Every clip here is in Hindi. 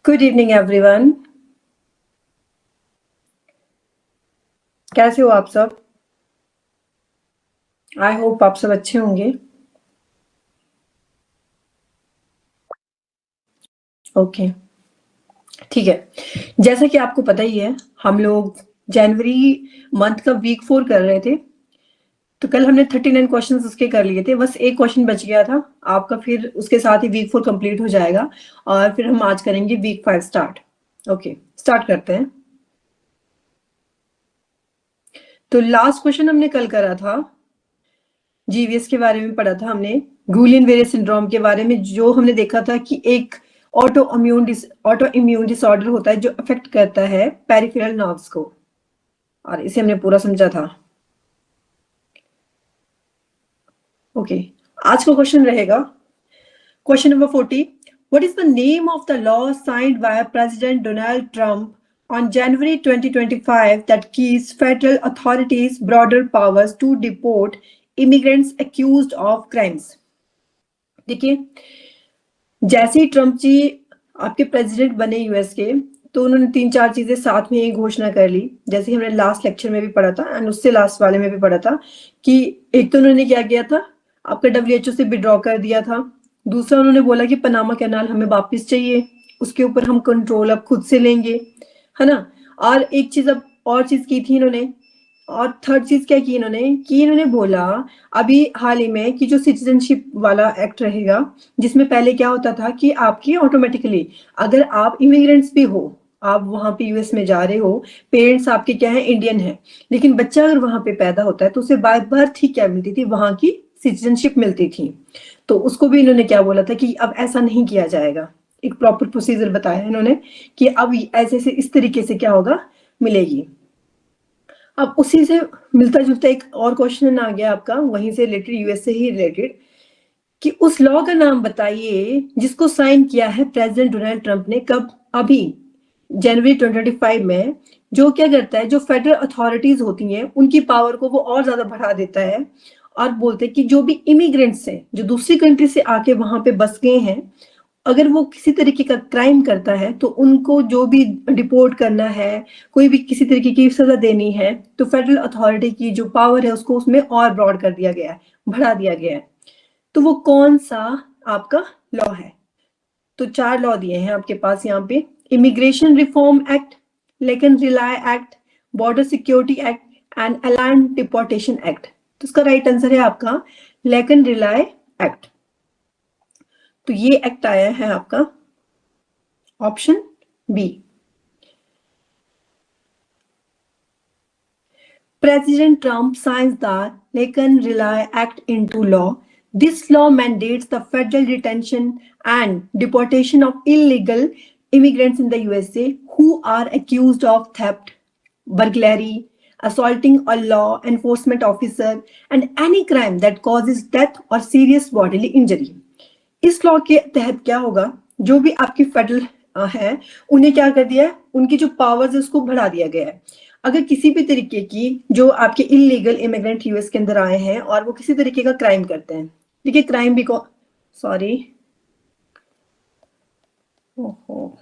Good evening everyone. कैसे हो आप सब? आई होप आप सब अच्छे होंगे। ओके, ठीक है। जैसा कि आपको पता ही है, हम लोग जनवरी मंथ का वीक 4 कर रहे थे। तो कल हमने 39 क्वेश्चंस उसके कर लिए थे, बस एक क्वेश्चन बच गया था आपका। फिर उसके साथ ही वीक 4 कंप्लीट हो जाएगा और फिर हम आज करेंगे वीक 5 स्टार्ट। ओके, स्टार्ट करते हैं। तो लास्ट क्वेश्चन हमने कल करा था, जीवीएस के बारे में पढ़ा था हमने, गुलियन वेरियस सिंड्रोम के बारे में, जो हमने देखा था कि एक ऑटो इम्यून डिसऑर्डर होता है जो अफेक्ट करता है पेरिफेरल नर्व्स को, और इसे हमने पूरा समझा था। ओके, आज का क्वेश्चन रहेगा question number 40। What is the name of the law signed by president Donald Trump on January 2025 that gives federal authorities broader powers to deport immigrants accused of crimes? देखिए, जैसे ही ट्रंप जी आपके प्रेसिडेंट बने यूएस के, तो उन्होंने 3-4 चीजें साथ में ही घोषणा कर ली, जैसे हमने लास्ट लेक्चर में भी पढ़ा था एंड उससे लास्ट वाले में भी पढ़ा था कि एक तो उन्होंने क्या किया था, आपका डब्ल्यूएचओ से विड्रॉ कर दिया था। दूसरा, उन्होंने बोला कि पनामा कैनाल हमें वापस चाहिए, उसके ऊपर हम कंट्रोल अब खुद से लेंगे, है ना। और एक चीज अब और चीज की थी इन्होंने, और थर्ड चीज क्या की इन्होंने, कि इन्होंने बोला अभी हाल ही में कि जो सिटीजनशिप वाला एक्ट रहेगा, जिसमें पहले क्या होता था कि आपकी ऑटोमेटिकली अगर आप इमिग्रेंट्स भी हो, आप वहां पे यूएस में जा रहे हो, पेरेंट्स आपके क्या है, इंडियन है, लेकिन बच्चा अगर वहां पे पैदा होता है तो उसे बाय बर्थ ही क्या मिलती थी, वहां की सिटीजनशिप मिलती थी। तो उसको भी इन्होंने क्या बोला था कि अब ऐसा नहीं किया जाएगा, एक प्रॉपर प्रोसीजर बताया इन्होंने कि अब ऐसे से इस तरीके से क्या होगा, मिलेगी। अब उसी से मिलता जुलता एक और क्वेश्चन आ गया आपका, वहीं से रिलेटेड, यूएस से ही रिलेटेड, कि उस लॉ का नाम बताइए जिसको साइन किया है प्रेसिडेंट डोनाल्ड ट्रंप ने, कब, अभी जनवरी 2025 में, जो क्या करता है, जो फेडरल अथॉरिटीज होती हैं उनकी पावर को वो और ज्यादा बढ़ा देता है, और बोलते हैं कि जो भी इमिग्रेंट्स हैं, जो दूसरी कंट्री से आके वहां पे बस गए हैं, अगर वो किसी तरीके का क्राइम करता है तो उनको जो भी डिपोर्ट करना है, कोई भी किसी तरीके की सजा देनी है, तो फेडरल अथॉरिटी की जो पावर है उसको उसमें और ब्रॉड कर दिया गया है, बढ़ा दिया गया है। तो वो कौन सा आपका लॉ है? तो 4 लॉ दिए हैं आपके पास यहाँ पे, इमिग्रेशन रिफॉर्म एक्ट, लेकिन rely act, border security act and align deportation act. तो इसका राइट आंसर है आपका लेकिन रिलाय एक्ट। तो ये एक्ट आया है आपका option B. President Trump signs the Lincoln-Rely Act into law. This law mandates the federal detention and deportation of illegal immigrants in the USA who are accused of theft, burglary, assaulting a law enforcement officer, and any crime that causes death or serious bodily injury. इस लॉ के तहत क्या होगा, जो भी आपकी फेडरल है उन्हें क्या कर दिया है, उनकी जो पावर्स है उसको बढ़ा दिया गया है। अगर किसी भी तरीके की जो आपके इलीगल इमिग्रेंट यूएस के अंदर आए हैं और वो किसी तरीके का क्राइम करते हैं, देखिए क्राइम भी को, सॉरी, ओहो,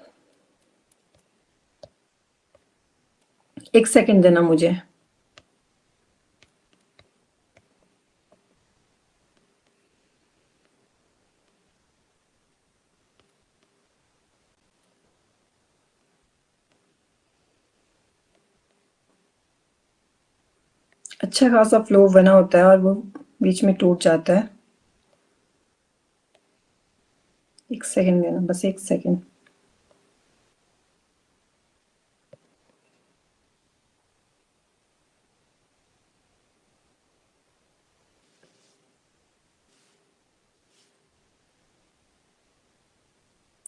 एक सेकंड देना मुझे। अच्छा खासा फ्लो बना होता है और वो बीच में टूट जाता है। एक सेकंड देना, बस एक सेकंड।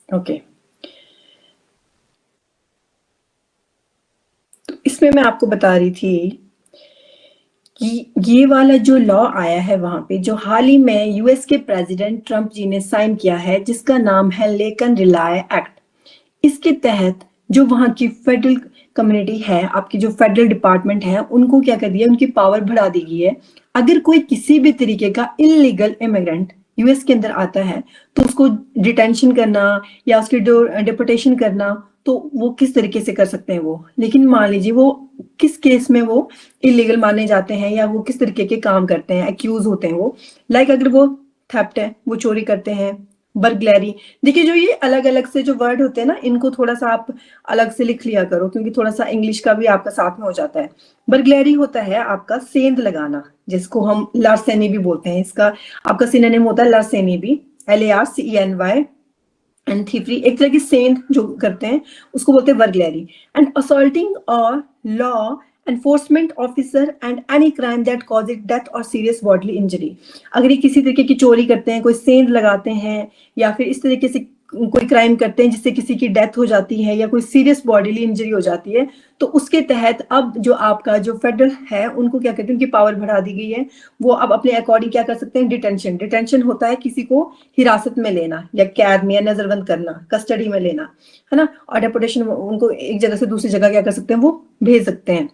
ओके, तो इसमें मैं आपको बता रही थी कि ये वाला जो लॉ आया है वहां पे, जो हाल ही में यूएस के प्रेसिडेंट ट्रंप जी ने साइन किया है, जिसका नाम है लेकिन रिलाय एक्ट, इसके तहत जो वहां की फेडरल कम्युनिटी है, आपकी जो फेडरल डिपार्टमेंट है, उनको क्या कर दिया, उनकी पावर बढ़ा दी गई है। अगर कोई किसी भी तरीके का इलीगल इमिग्रेंट यूएस के अंदर आता है तो उसको डिटेंशन करना या उसकी डिपोटेशन करना, तो वो किस तरीके से कर सकते हैं वो। लेकिन मान लीजिए वो किस केस में वो इलीगल माने जाते हैं या वो किस तरीके के काम करते हैं, एक्यूज होते हैं वो। लाइक अगर वो थेफ्ट है, वो चोरी करते हैं, बर्गलैरी। देखिए जो ये अलग अलग से जो वर्ड होते हैं ना, इनको थोड़ा सा आप अलग से लिख लिया करो, क्योंकि थोड़ा सा इंग्लिश का भी आपका साथ में हो जाता है। बर्गलैरी होता है आपका सेंध लगाना, जिसको हम लार्सेनी भी बोलते हैं। इसका आपका सिनोनिम होता है लार्सेनी भी, LARCENY। एंड थीवरी एक तरह की सेंध जो करते हैं उसको बोलते हैं बर्गलैरी। एंड असॉल्टिंग और law enforcement officer and any crime that causes death और सीरियस बॉडली इंजरी। अगर ये किसी तरीके की चोरी करते हैं, कोई सेंध लगाते हैं, या फिर इस तरीके से कोई क्राइम करते हैं जिससे किसी की डेथ हो जाती है या कोई सीरियस बॉडीली इंजरी हो जाती है, तो उसके तहत अब जो आपका जो फेडरल है उनको क्या कहते हैं, उनकी पावर बढ़ा दी गई है। वो अब अपने अकॉर्डिंग क्या कर सकते हैं, डिटेंशन। डिटेंशन होता है किसी को हिरासत में लेना या कैद में या नजरबंद करना, कस्टडी में लेना, है ना। और डेपोटेशन, उनको एक जगह से दूसरी जगह क्या कर सकते हैं, वो भेज सकते हैं।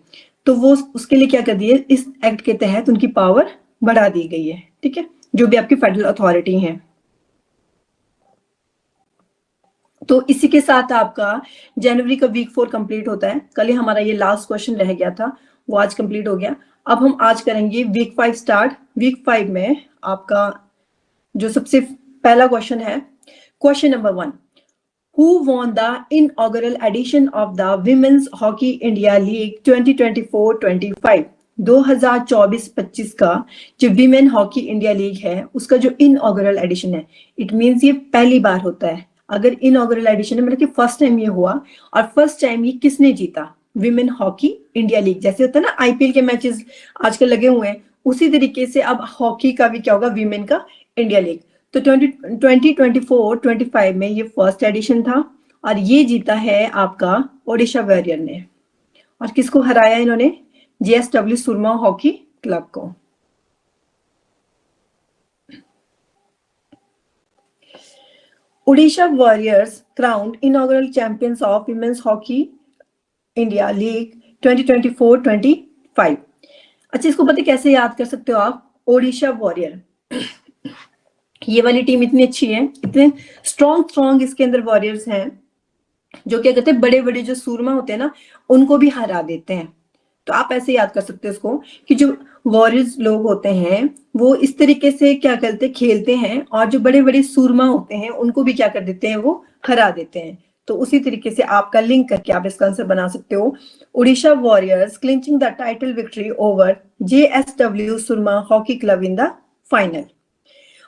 तो वो उसके लिए क्या कर दिए, इस एक्ट के तहत उनकी पावर बढ़ा दी गई है। ठीक है, जो भी आपकी फेडरल अथॉरिटी है। तो इसी के साथ आपका जनवरी का वीक 4 कंप्लीट होता है। कल ही हमारा ये लास्ट क्वेश्चन रह गया था, वो आज कंप्लीट हो गया। अब हम आज करेंगे वीक 5 स्टार्ट। वीक 5 में आपका जो सबसे पहला क्वेश्चन है, question number 1, who won the inaugural edition of the women's hockey India league 2024-25। 2024-25 का जो विमेन हॉकी इंडिया लीग है उसका जो इनऑगरल एडिशन है, इट मींस ये पहली बार होता है। अगर इनऑगरल एडिशन है मतलब कि फर्स्ट टाइम ये हुआ, और फर्स्ट टाइम ये किसने जीता, विमेन हॉकी इंडिया लीग। जैसे होता है ना IPL के मैचेस आजकल लगे हुए हैं, उसी तरीके से अब हॉकी का भी क्या होगा, विमेन का इंडिया लीग। तो 2024-25 में ये फर्स्ट एडिशन था, और ये जीता है आपका ओडिशा वॉरियर ने। और किसको हराया इन्होंने, JSW सुरमा हॉकी क्लब को। Odisha warriors crowned inaugural champions of women's hockey India league 2024-25। अच्छा, इसको पता कैसे याद कर सकते हो आप, ओडिशा वॉरियर। ये वाली टीम इतनी अच्छी है, इतने स्ट्रॉन्ग इसके अंदर वॉरियर्स हैं, जो क्या कहते हैं, बड़े बड़े जो सूरमा होते हैं ना, उनको भी हरा देते हैं। तो आप ऐसे याद कर सकते हो इसको, कि जो वॉरियर्स लोग होते हैं वो इस तरीके से क्या करते, खेलते हैं, और जो बड़े बड़े सूरमा होते हैं उनको भी क्या कर देते हैं, वो हरा देते हैं। तो उसी तरीके से आपका लिंक करके आप इसका आंसर बना सकते हो, Odisha warriors clinching the title victory over JSW Soorma hockey club in the final.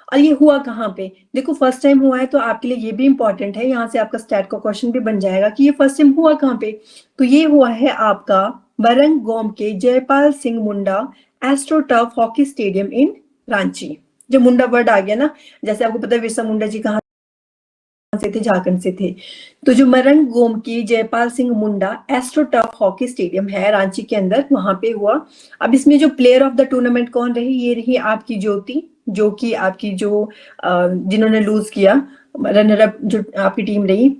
और ये हुआ कहाँ पे, देखो फर्स्ट टाइम हुआ है तो आपके लिए ये भी इंपॉर्टेंट है, यहाँ से आपका स्टैट का क्वेश्चन भी बन जाएगा कि ये फर्स्ट टाइम हुआ कहाँ पे। तो ये हुआ है आपका Marang Gomke Jaipal Singh Munda astro turf hockey stadium in Ranchi. जो मुंडा वर्ड आ गया ना, जैसे आपको पता है बिरसा मुंडा जी कहाँ से थे, झारखंड से थे। तो जो मरंगगोम की Jaipal Singh Munda astro turf hockey stadium है रांची के अंदर, वहां पे हुआ। अब इसमें जो प्लेयर ऑफ द टूर्नामेंट कौन रही, ये रही आपकी ज्योति, जो कि आपकी जो जिन्होंने लूज किया, रनर अप जो आपकी टीम रही,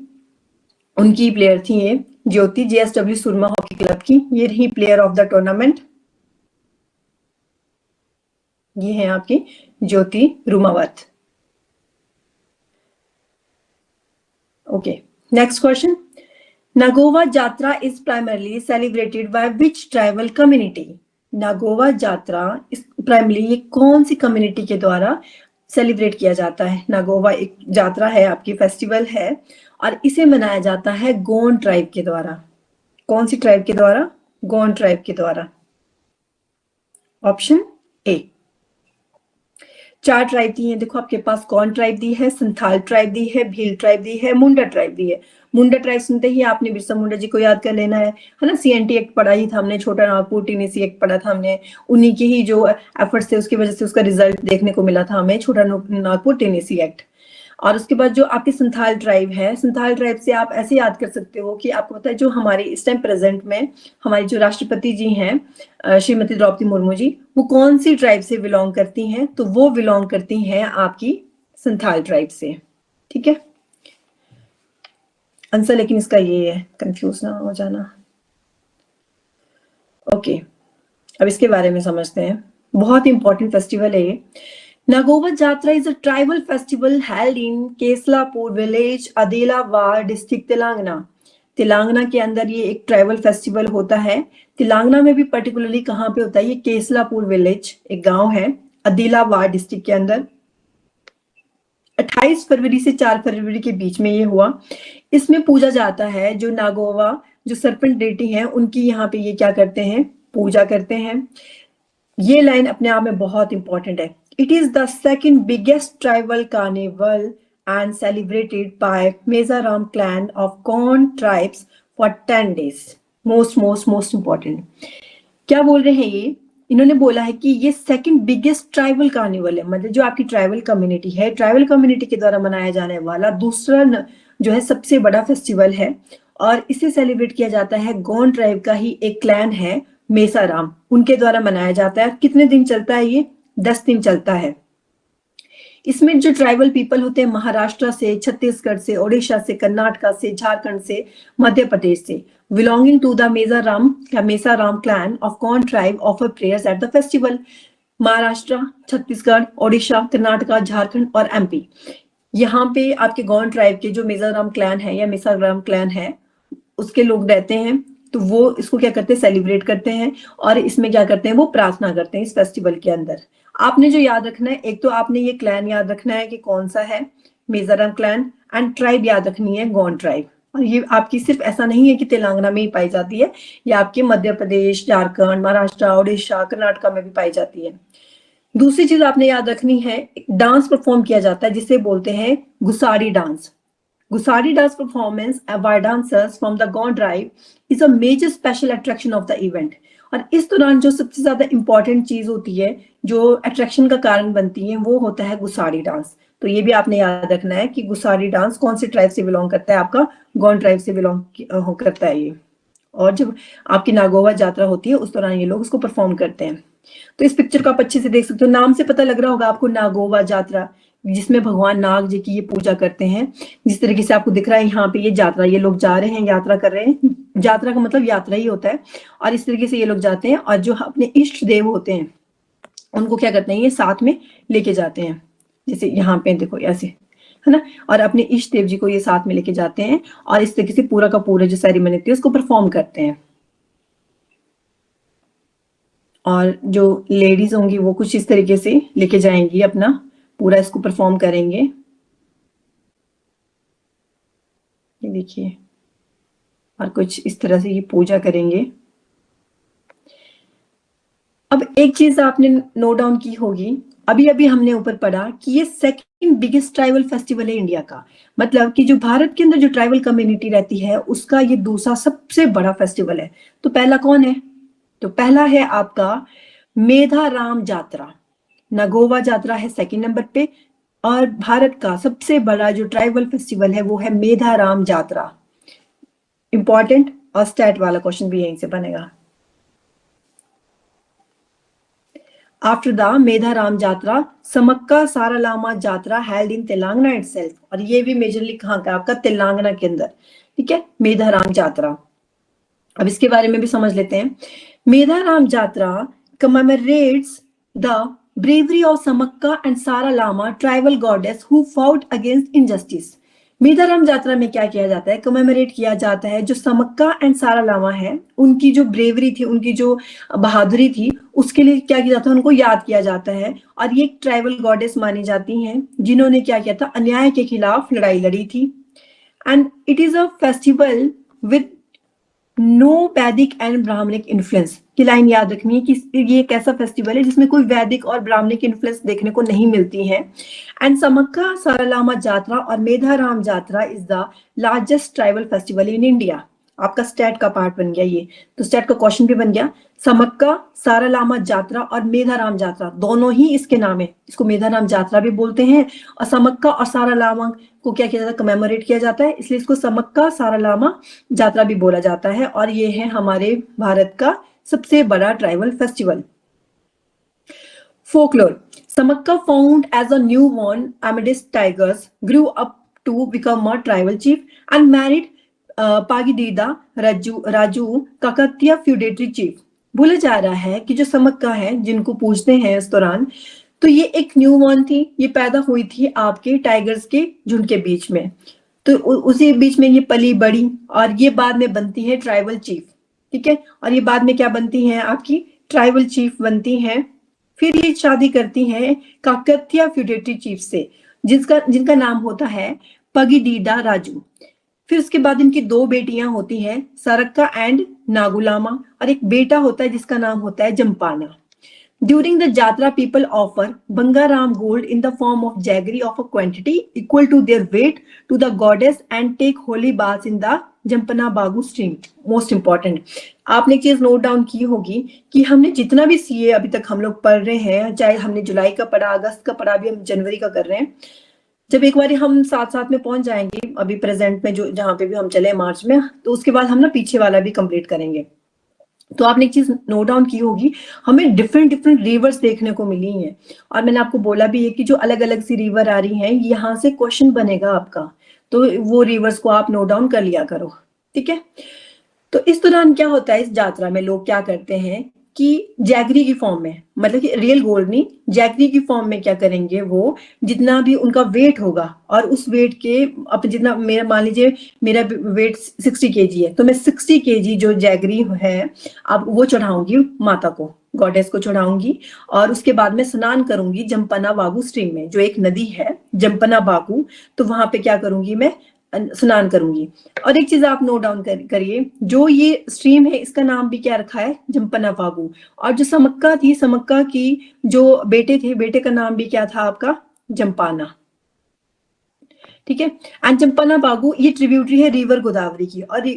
उनकी प्लेयर थी ये ज्योति, JSW सुरमा हॉकी क्लब की। ये रही प्लेयर ऑफ द टूर्नामेंट, ये है आपकी ज्योति रुमावत। Okay, next question. Nagova Jatra is primarily celebrated by which tribal community? Nagoa जात्रा इस प्राइमरली ये कौन सी कम्युनिटी के द्वारा सेलिब्रेट किया जाता है। नागोवा एक जात्रा है, आपकी फेस्टिवल है, और इसे मनाया जाता है गोंड ट्राइब के द्वारा। कौन सी ट्राइब के द्वारा, गोंड ट्राइब के द्वारा। Option A. 4 ट्राइब दी है, देखो आपके पास कौन ट्राइब दी है, संथाल ट्राइब दी है, भील ट्राइब दी है, मुंडा ट्राइब दी है। मुंडा ट्राइब सुनते ही आपने बिरसा मुंडा जी को याद कर लेना है ना। CNT एक्ट पढ़ा ही था हमने, छोटा नागपुर टीनेसी एक्ट पढ़ा था हमने, उन्हीं के ही जो एफर्ट्स थे उसकी वजह से उसका रिजल्ट देखने को मिला था हमें, छोटा नागपुर टीनेसी एक्ट। और उसके बाद जो आपकी संथाल ट्राइब है, संथाल ट्राइब से आप ऐसे याद कर सकते हो कि आपको पता है जो हमारे इस टाइम प्रेजेंट में हमारी जो राष्ट्रपति जी हैं श्रीमती द्रौपदी मुर्मू जी, वो कौन सी ट्राइब से बिलोंग करती हैं, तो वो बिलोंग करती हैं आपकी संथाल ट्राइब से। ठीक है, आंसर लेकिन इसका ये है, कंफ्यूज ना हो जाना। ओके, अब इसके बारे में समझते हैं। बहुत इंपॉर्टेंट फेस्टिवल है ये। Nagova Jatra is a tribal festival held in Keslapur village, Adilawar district, Telangana. Telangana के अंदर ये एक ट्राइबल फेस्टिवल होता है। तेलंगाना में भी पर्टिकुलरली कहाँ पे होता है? ये केसलापुर विलेज एक गांव है, अदिलाबाद डिस्ट्रिक्ट के अंदर। 28 फरवरी से 4 फरवरी के बीच में ये हुआ। इसमें पूजा जाता है जो नागोवा, जो सर्पेंट डेटी है, उनकी यहाँ पे ये क्या करते हैं? पूजा करते हैं। ये लाइन अपने आप में बहुत इंपॉर्टेंट है। It is the second biggest tribal carnival and celebrated by Medaram clan of Gond tribes for 10 days। Most important क्या बोल रहे हैं ये? इन्होंने बोला है कि ये सेकंड बिगेस्ट ट्राइबल कार्निवल है, मतलब जो आपकी ट्राइबल कम्युनिटी है, ट्राइबल कम्युनिटी के द्वारा मनाया जाने वाला दूसरा जो है सबसे बड़ा फेस्टिवल है। और इसे सेलिब्रेट किया जाता है गोंड ट्राइब का ही एक क्लैन है मेसाराम, उनके द्वारा मनाया जाता है। कितने दिन चलता है ये? 10 दिन चलता है। इसमें जो ट्राइबल पीपल होते हैं महाराष्ट्र से, छत्तीसगढ़ से, ओडिशा से, कर्नाटका से, झारखंड से, मध्य प्रदेश से, belonging to the Mesaram clan of Kon tribe offer prayers at the festival। Maharashtra, Chhattisgarh, Odisha, Karnataka, Jharkhand और एमपी, यहाँ पे आपके गौंड ट्राइब के जो मेजाराम क्लैन है या मेसाराम क्लैन है उसके लोग रहते हैं, तो वो इसको क्या करते हैं? सेलिब्रेट करते हैं। और इसमें क्या करते हैं? वो प्रार्थना करते हैं इस फेस्टिवल के अंदर। आपने जो याद रखना है, एक तो आपने ये क्लैन याद रखना है कि कौन सा है, मेजाराम क्लैन, एंड ट्राइब याद रखनी है, गौंड ट्राइब। और ये आपकी सिर्फ ऐसा नहीं है कि तेलंगाना में ही पाई जाती है, ये आपके मध्य प्रदेश, झारखंड, महाराष्ट्र, उड़ीसा, कर्नाटका में भी पाई जाती है। दूसरी चीज आपने याद रखनी है, डांस परफॉर्म किया जाता है जिसे बोलते हैं Gussadi dance. Gusari dance performance by dancers from the Gond tribe is a major special attraction of the event। और इस दौरान जो सबसे ज्यादा इंपॉर्टेंट चीज होती है, जो अट्रैक्शन का कारण बनती है, वो होता है गुसाड़ी डांस। तो ये भी आपने याद रखना है कि गुसाड़ी डांस कौन से ट्राइब से बिलोंग करता है? आपका गौंड ट्राइब से बिलोंग करता है ये। और जब आपकी नागोवा यात्रा होती है उस दौरान ये लोग उसको परफॉर्म करते हैं। तो इस पिक्चर को आप अच्छे से देख सकते हो, नाम से पता लग रहा होगा आपको नागोवा यात्रा, जिसमें भगवान नाग जी की ये पूजा करते हैं। जिस तरीके से आपको दिख रहा है यहाँ पे ये यात्रा, ये लोग जा रहे हैं, यात्रा कर रहे हैं। यात्रा का मतलब यात्रा ही होता है। और इस तरीके से ये लोग जाते हैं और जो अपने इष्ट देव होते हैं उनको क्या करते हैं? ये साथ में लेके जाते हैं। जैसे यहाँ पे देखो ऐसे, है ना, और अपने इष्ट देव जी को ये साथ में लेके जाते हैं और इस तरीके से पूरा का पूरा जो सेरेमनी होती है उसको परफॉर्म करते हैं। और जो लेडीज होंगी वो कुछ इस तरीके से लेके जाएंगी, अपना पूरा इसको परफॉर्म करेंगे। ये देखिए, और कुछ इस तरह से ये पूजा करेंगे। अब एक चीज आपने नोट डाउन की होगी, अभी अभी हमने ऊपर पढ़ा कि ये सेकंड बिगेस्ट ट्राइबल फेस्टिवल है इंडिया का। मतलब कि जो भारत के अंदर जो ट्राइबल कम्युनिटी रहती है उसका ये दूसरा सबसे बड़ा फेस्टिवल है। तो पहला कौन है? तो पहला है आपका मेधाराम यात्रा, नगोवा यात्रा है सेकंड नंबर पे। और भारत का सबसे बड़ा जो ट्राइबल फेस्टिवल है वो है मेधाराम यात्रा। इंपॉर्टेंट, और स्टैट वाला क्वेश्चन भी यहीं से बनेगा। आफ्टर द मेधाराम यात्रा, समक्का सारालामा यात्रा हेल्ड इन तेलंगाना इटसेल्फ। और ये भी मेजरली कहाँ का? आपका तेलंगाना के अंदर, ठीक है, मेधाराम यात्रा। अब इसके बारे में भी समझ लेते हैं। मेधाराम यात्रा commemorates the bravery of Samakka and Saralama tribal goddess who fought against injustice। Medharam यात्रा में क्या किया जाता है? कमेमोरेट किया जाता है जो समक्का एंड सारालामा है, उनकी जो ब्रेवरी थी, उनकी जो बहादुरी थी, उसके लिए क्या किया जाता है? उनको याद किया जाता है। और ये ट्राइबल गॉडेस मानी जाती हैं जिन्होंने क्या किया था? अन्याय के खिलाफ लड़ाई लड़ी थी। And it is a festival with no Vedic and Brahmanic influence की लाइन याद रखनी है कि ये एक ऐसा फेस्टिवल है जिसमें कोई वैदिक और ब्राह्मणिक इन्फ्लुएंस देखने को नहीं मिलती है। एंड समक्का सारालामा यात्रा और मेधाराम यात्रा is the largest tribal festival in India. आपका स्टैट का पार्ट बन गया ये, तो स्टैट का क्वेश्चन भी बन गया। समक्का सारालामा यात्रा और मेधाराम यात्रा दोनों ही इसके नाम है, इसको मेधाराम यात्रा भी बोलते हैं। और समक्का और सारालामा को क्या किया जाता है? कमेमोरेट किया जाता है, इसलिए इसको समक्का सारालामा यात्रा भी बोला जाता है। और ये है हमारे भारत का सबसे बड़ा tribal festival. Folklore. Samakka, found as a newborn amidst tigers, grew up to become a tribal chief and married Pagidida Raju Kakatiya feudatory chief। बोला जा रहा है कि जो समक्का है जिनको पूजते हैं इस दौरान, तो ये एक न्यूबॉर्न थी, ये पैदा हुई थी आपके टाइगर्स के झुंड के बीच में, तो उसी बीच में ये पली बड़ी और ये बाद में बनती है ट्राइबल चीफ, ठीक है, और ये बाद में क्या बनती हैं आपकी ट्राइबल चीफ बनती हैं। फिर ये शादी करती हैं काकतिया फ्यूडेटरी चीफ से, जिनका नाम होता है पगीडीडा राजू। फिर उसके बाद इनकी 2 बेटियां होती हैं, सरक्का एंड नागुलामा, और एक बेटा होता है जिसका नाम होता है जम्पाना। During the Jatra, people offer Bangaram gold in the form of jaggery of a quantity equal to their weight to the goddess and take holy baths in the Jampana Bagu stream. Most important. आपने एक चीज नोट डाउन की होगी कि हमने जितना भी सीए अभी तक हम लोग पढ़ रहे हैं, चाहे हमने जुलाई का पढ़ा, अगस्त का पढ़ा, अभी हम जनवरी का कर रहे हैं, जब एक बार हम साथ साथ में पहुंच जाएंगे अभी प्रेजेंट में जो जहां पे भी हम चले मार्च में, तो उसके बाद हम ना पीछे वाला भी कंप्लीट करेंगे। तो आपने एक चीज नोट डाउन की होगी, हमें डिफरेंट डिफरेंट रिवर्स देखने को मिली हैं, और मैंने आपको बोला भी है कि जो अलग अलग सी रिवर आ रही हैं यहाँ से क्वेश्चन बनेगा आपका, तो वो रिवर्स को आप नोट डाउन कर लिया करो, ठीक है। तो इस दौरान क्या होता है, इस यात्रा में लोग क्या करते हैं कि जैगरी की फॉर्म में, मतलब कि रियल गोल्ड नहीं, जैगरी की फॉर्म में क्या करेंगे, वो जितना भी उनका वेट होगा, और उस वेट के अब जितना मेरा मान लीजिए मेरा वेट 60 kg है, तो मैं 60 kg जो जैगरी है अब वो चढ़ाऊंगी माता को, गॉडेस को चढ़ाऊंगी, और उसके बाद में स्नान करूंगी जम्पना बागू स्ट्रीम में, जो एक नदी है जम्पना बागू, तो वहां पे क्या करूंगी मैं स्नान करूंगी। और एक चीज आप नोट डाउन करिए, जो ये स्ट्रीम है इसका नाम भी क्या रखा है, जम्पना बागू, और जो समक्का थी, समक्का की जो बेटे थे, बेटे का नाम भी क्या था आपका, जम्पाना, ठीक है। एंड जम्पना बागू ये ट्रिब्यूटरी है रिवर गोदावरी की, और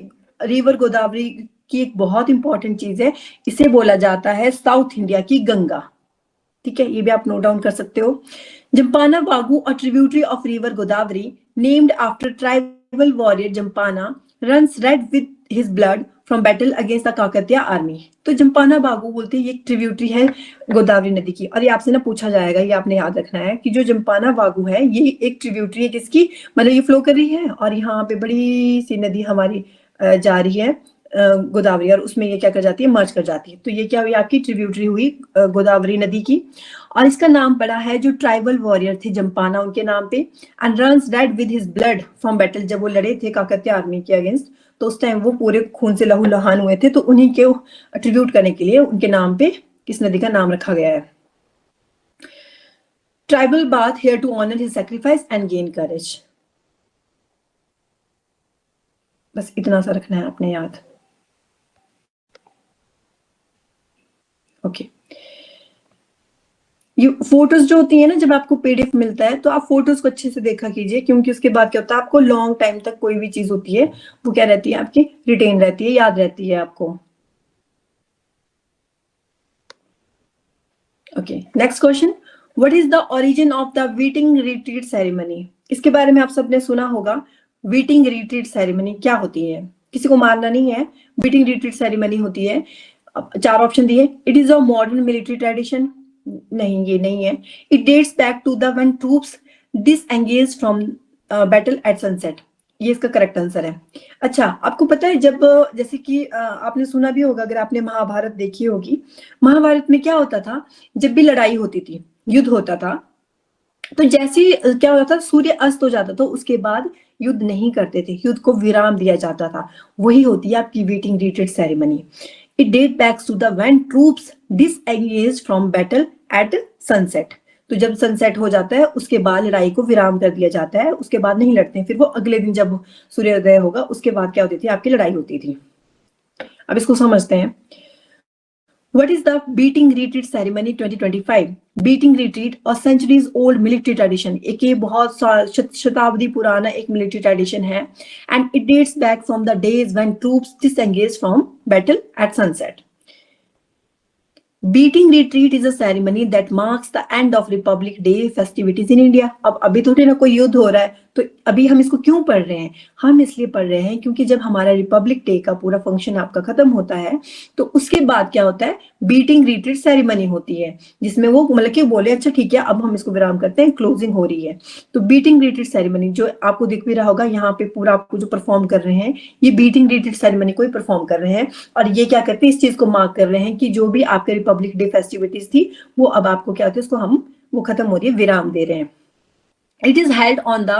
रिवर गोदावरी की एक बहुत इंपॉर्टेंट चीज है, इसे बोला जाता है साउथ इंडिया की गंगा, ठीक है, ये भी आप नोट डाउन कर सकते हो। Jampana Bagu, a tributary of river Godavari, named after tribal warrior Jampana, runs red with his blood from battle against the Kakatiya army. तो जम्पाना बागू बोलते हैं ये एक ट्रिब्यूटरी है गोदावरी नदी की, और ये आपसे ना पूछा जाएगा, ये आपने याद रखना है कि जो जम्पाना बागू है ये एक ट्रिब्यूटरी है किसकी, मतलब ये फ्लो कर रही है, और यहाँ पे बड़ी सी नदी हमारी जा रही है गोदावरी, और उसमें ये क्या कर जाती है, मर्ज कर जाती है, तो ये क्या हुई आपकी ट्रिब्यूटरी हुई गोदावरी नदी की, और इसका नाम पड़ा है जो ट्राइबल वॉरियर थे जम्पाना उनके नाम पे। And runs read with his blood from battle, जब वो लड़े थे काकतिया आर्मी के अगेंस्ट, तो उस टाइम वो पूरे खून से लहूलुहान हुए थे, तो उन्हीं के ट्रिब्यूट करने के लिए उनके नाम पे इस नदी का नाम रखा गया है। Tribal bath here to honour his sacrifice and gain courage, बस इतना सा रखना है आपने याद, ओके। ये फोटोज जो होती है ना, जब आपको पीडीएफ मिलता है तो आप फोटोज को अच्छे से देखा कीजिए, क्योंकि उसके बाद क्या होता है, आपको लॉन्ग टाइम तक कोई भी चीज होती है वो क्या रहती है आपकी, रिटेन रहती है, याद रहती है आपको। Okay, next question, what is the origin of the beating retreat ceremony. इसके बारे में आप सबने सुना होगा, वीटिंग रिट्रीट सेरेमनी क्या होती है, किसी को मारना नहीं है, वीटिंग रिट्रीट सेरेमनी होती है। 4 ऑप्शन दिए, it is a modern military tradition, नहीं ये नहीं है, it dates back to the when troops disengage from battle at sunset, ये इसका करेक्ट आंसर है। अच्छा, आपको पता है जब जैसे कि आपने सुना भी होगा, अगर आपने महाभारत देखी होगी, महाभारत में क्या होता था, जब भी लड़ाई होती थी, युद्ध होता था, तो जैसे क्या होता था, सूर्य अस्त हो जाता था, उसके बाद युद्ध नहीं करते थे, युद्ध को विराम दिया जाता था, वही होती है आपकी beating retreat ceremony. It dates backs to the when troops disengage from battle at sunset, तो जब सनसेट हो जाता है उसके बाद लड़ाई को विराम कर दिया जाता है, उसके बाद नहीं लड़ते हैं, फिर वो अगले दिन जब सूर्योदय होगा उसके बाद क्या होती थी आपकी लड़ाई होती थी। अब इसको समझते हैं, What is the beating retreat ceremony 2025? Beating retreat a centuries old military tradition, एक ये बहुत शताब्दी पुराना एक military tradition है, and it dates back from the days when troops disengaged from battle at sunset. Beating retreat is a ceremony that marks the end of Republic Day festivities in India. अब अभी थोड़ी ना कोई युद्ध हो रहा है, तो अभी हम इसको क्यों पढ़ रहे हैं, हम इसलिए पढ़ रहे हैं क्योंकि जब हमारा रिपब्लिक डे का पूरा फंक्शन आपका खत्म होता है, तो उसके बाद क्या होता है, बीटिंग रिट्रीट सेरेमनी होती है, जिसमें वो मतलब कि बोले अच्छा ठीक है अब हम इसको विराम करते हैं, क्लोजिंग हो रही है। तो बीटिंग रिट्रीट सेरेमनी जो आपको दिख भी रहा होगा यहाँ पे पूरा आपको जो परफॉर्म कर रहे हैं, ये बीटिंग रिट्रीट सेरेमनी को ही परफॉर्म कर रहे हैं, और ये क्या करते हैं, इस चीज को मार्क कर रहे हैं कि जो भी आपके रिपब्लिक डे फेस्टिविटीज थी वो अब आपको क्या होती है, उसको हम वो खत्म हो रही है, विराम दे रहे हैं। It is held on the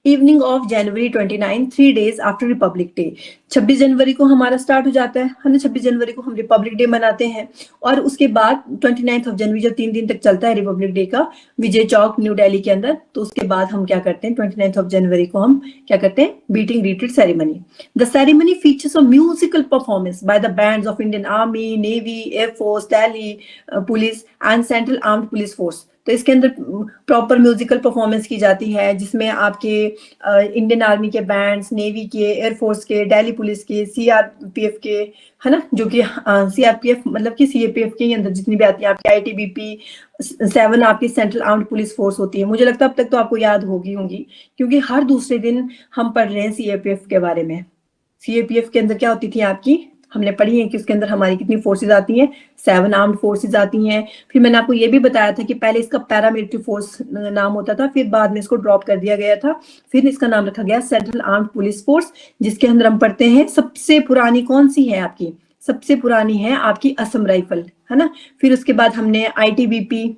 evening of January 29, 3 days after Republic Day. 26 जनवरी को हमारा स्टार्ट हो जाता है ना, 26 जनवरी को हम रिपब्लिक डे मनाते हैं और उसके बाद 29 ऑफ जनवरी जब 3 दिन तक चलता है रिपब्लिक डे का विजय चौक न्यू दिल्ली के अंदर, तो उसके बाद हम क्या करते हैं 29 ऑफ जनवरी को हम क्या करते हैं beating retreat ceremony. The ceremony features a musical performance by the bands of Indian army, navy, air force, Delhi police and central armed police force. तो इसके अंदर प्रॉपर म्यूजिकल परफॉर्मेंस की जाती है जिसमें आपके इंडियन आर्मी के बैंड्स, नेवी के, एयरफोर्स के, दिल्ली पुलिस के, सीआरपीएफ के, है ना, जो कि सीआरपीएफ मतलब कि सीएपीएफ के अंदर जितनी भी आती है आपकी आईटीबीपी 7 आपकी सेंट्रल आर्म्ड पुलिस फोर्स होती है। मुझे लगता है अब तक तो आपको याद होगी क्योंकि हर दूसरे दिन हम पढ़ रहे हैं सीएपीएफ के बारे में। सीएपीएफ के अंदर क्या होती थी आपकी, हमने पढ़ी है कि उसके अंदर हमारी कितनी फोर्सेज आती हैं, 7 आर्म्ड फोर्सेज आती हैं। फिर मैंने आपको ये भी बताया था कि पहले इसका पैरामिलिट्री फोर्स नाम होता था, फिर बाद में इसको ड्रॉप कर दिया गया था, फिर इसका नाम रखा गया सेंट्रल आर्म्ड पुलिस फोर्स, जिसके अंदर हम पढ़ते हैं सबसे पुरानी कौन सी है आपकी, सबसे पुरानी है आपकी असम राइफल, है ना। फिर उसके बाद हमने आईटीबीपी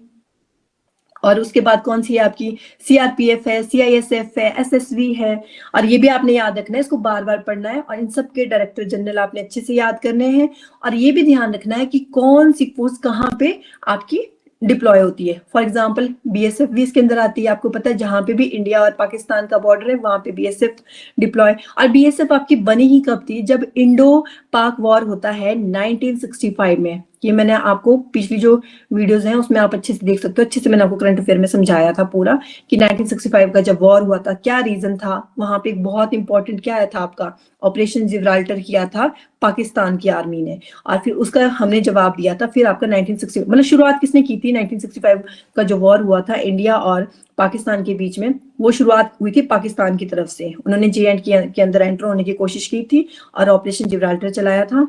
और उसके बाद कौन सी है आपकी सीआरपीएफ है, सीआईएसएफ है, एसएसवी है। और ये भी आपने याद रखना है, इसको बार बार पढ़ना है और इन सब के डायरेक्टर जनरल आपने अच्छे से याद करने हैं। और ये भी ध्यान रखना है कि कौन सी फोर्स कहाँ पे आपकी डिप्लॉय होती है। फॉर एग्जाम्पल बीएसएफ भी इसके अंदर आती है, आपको पता है जहां पे भी इंडिया और पाकिस्तान का बॉर्डर है वहां पे बीएसएफ डिप्लॉय। और बीएसएफ आपकी बनी ही कब थी, जब इंडो पाक वॉर होता है 1965 में। ये मैंने आपको पिछली जो वीडियोस हैं उसमें आप अच्छे से देख सकते हो, अच्छे से मैंने आपको करंट अफेयर में समझाया था पूरा कि 1965 का जब वॉर हुआ था क्या रीजन था। वहां पे एक बहुत इंपॉर्टेंट क्या आया था आपका, ऑपरेशन जिब्राल्टर किया था पाकिस्तान की आर्मी ने, और फिर उसका हमने जवाब दिया था। फिर आपका 1960 मतलब शुरुआत किसने की थी, 1965 का जो वॉर हुआ था इंडिया और पाकिस्तान के बीच में, वो शुरुआत हुई थी पाकिस्तान की तरफ से। उन्होंने जे एंड के अंदर एंटर होने की कोशिश की थी और ऑपरेशन जिब्राल्टर चलाया था,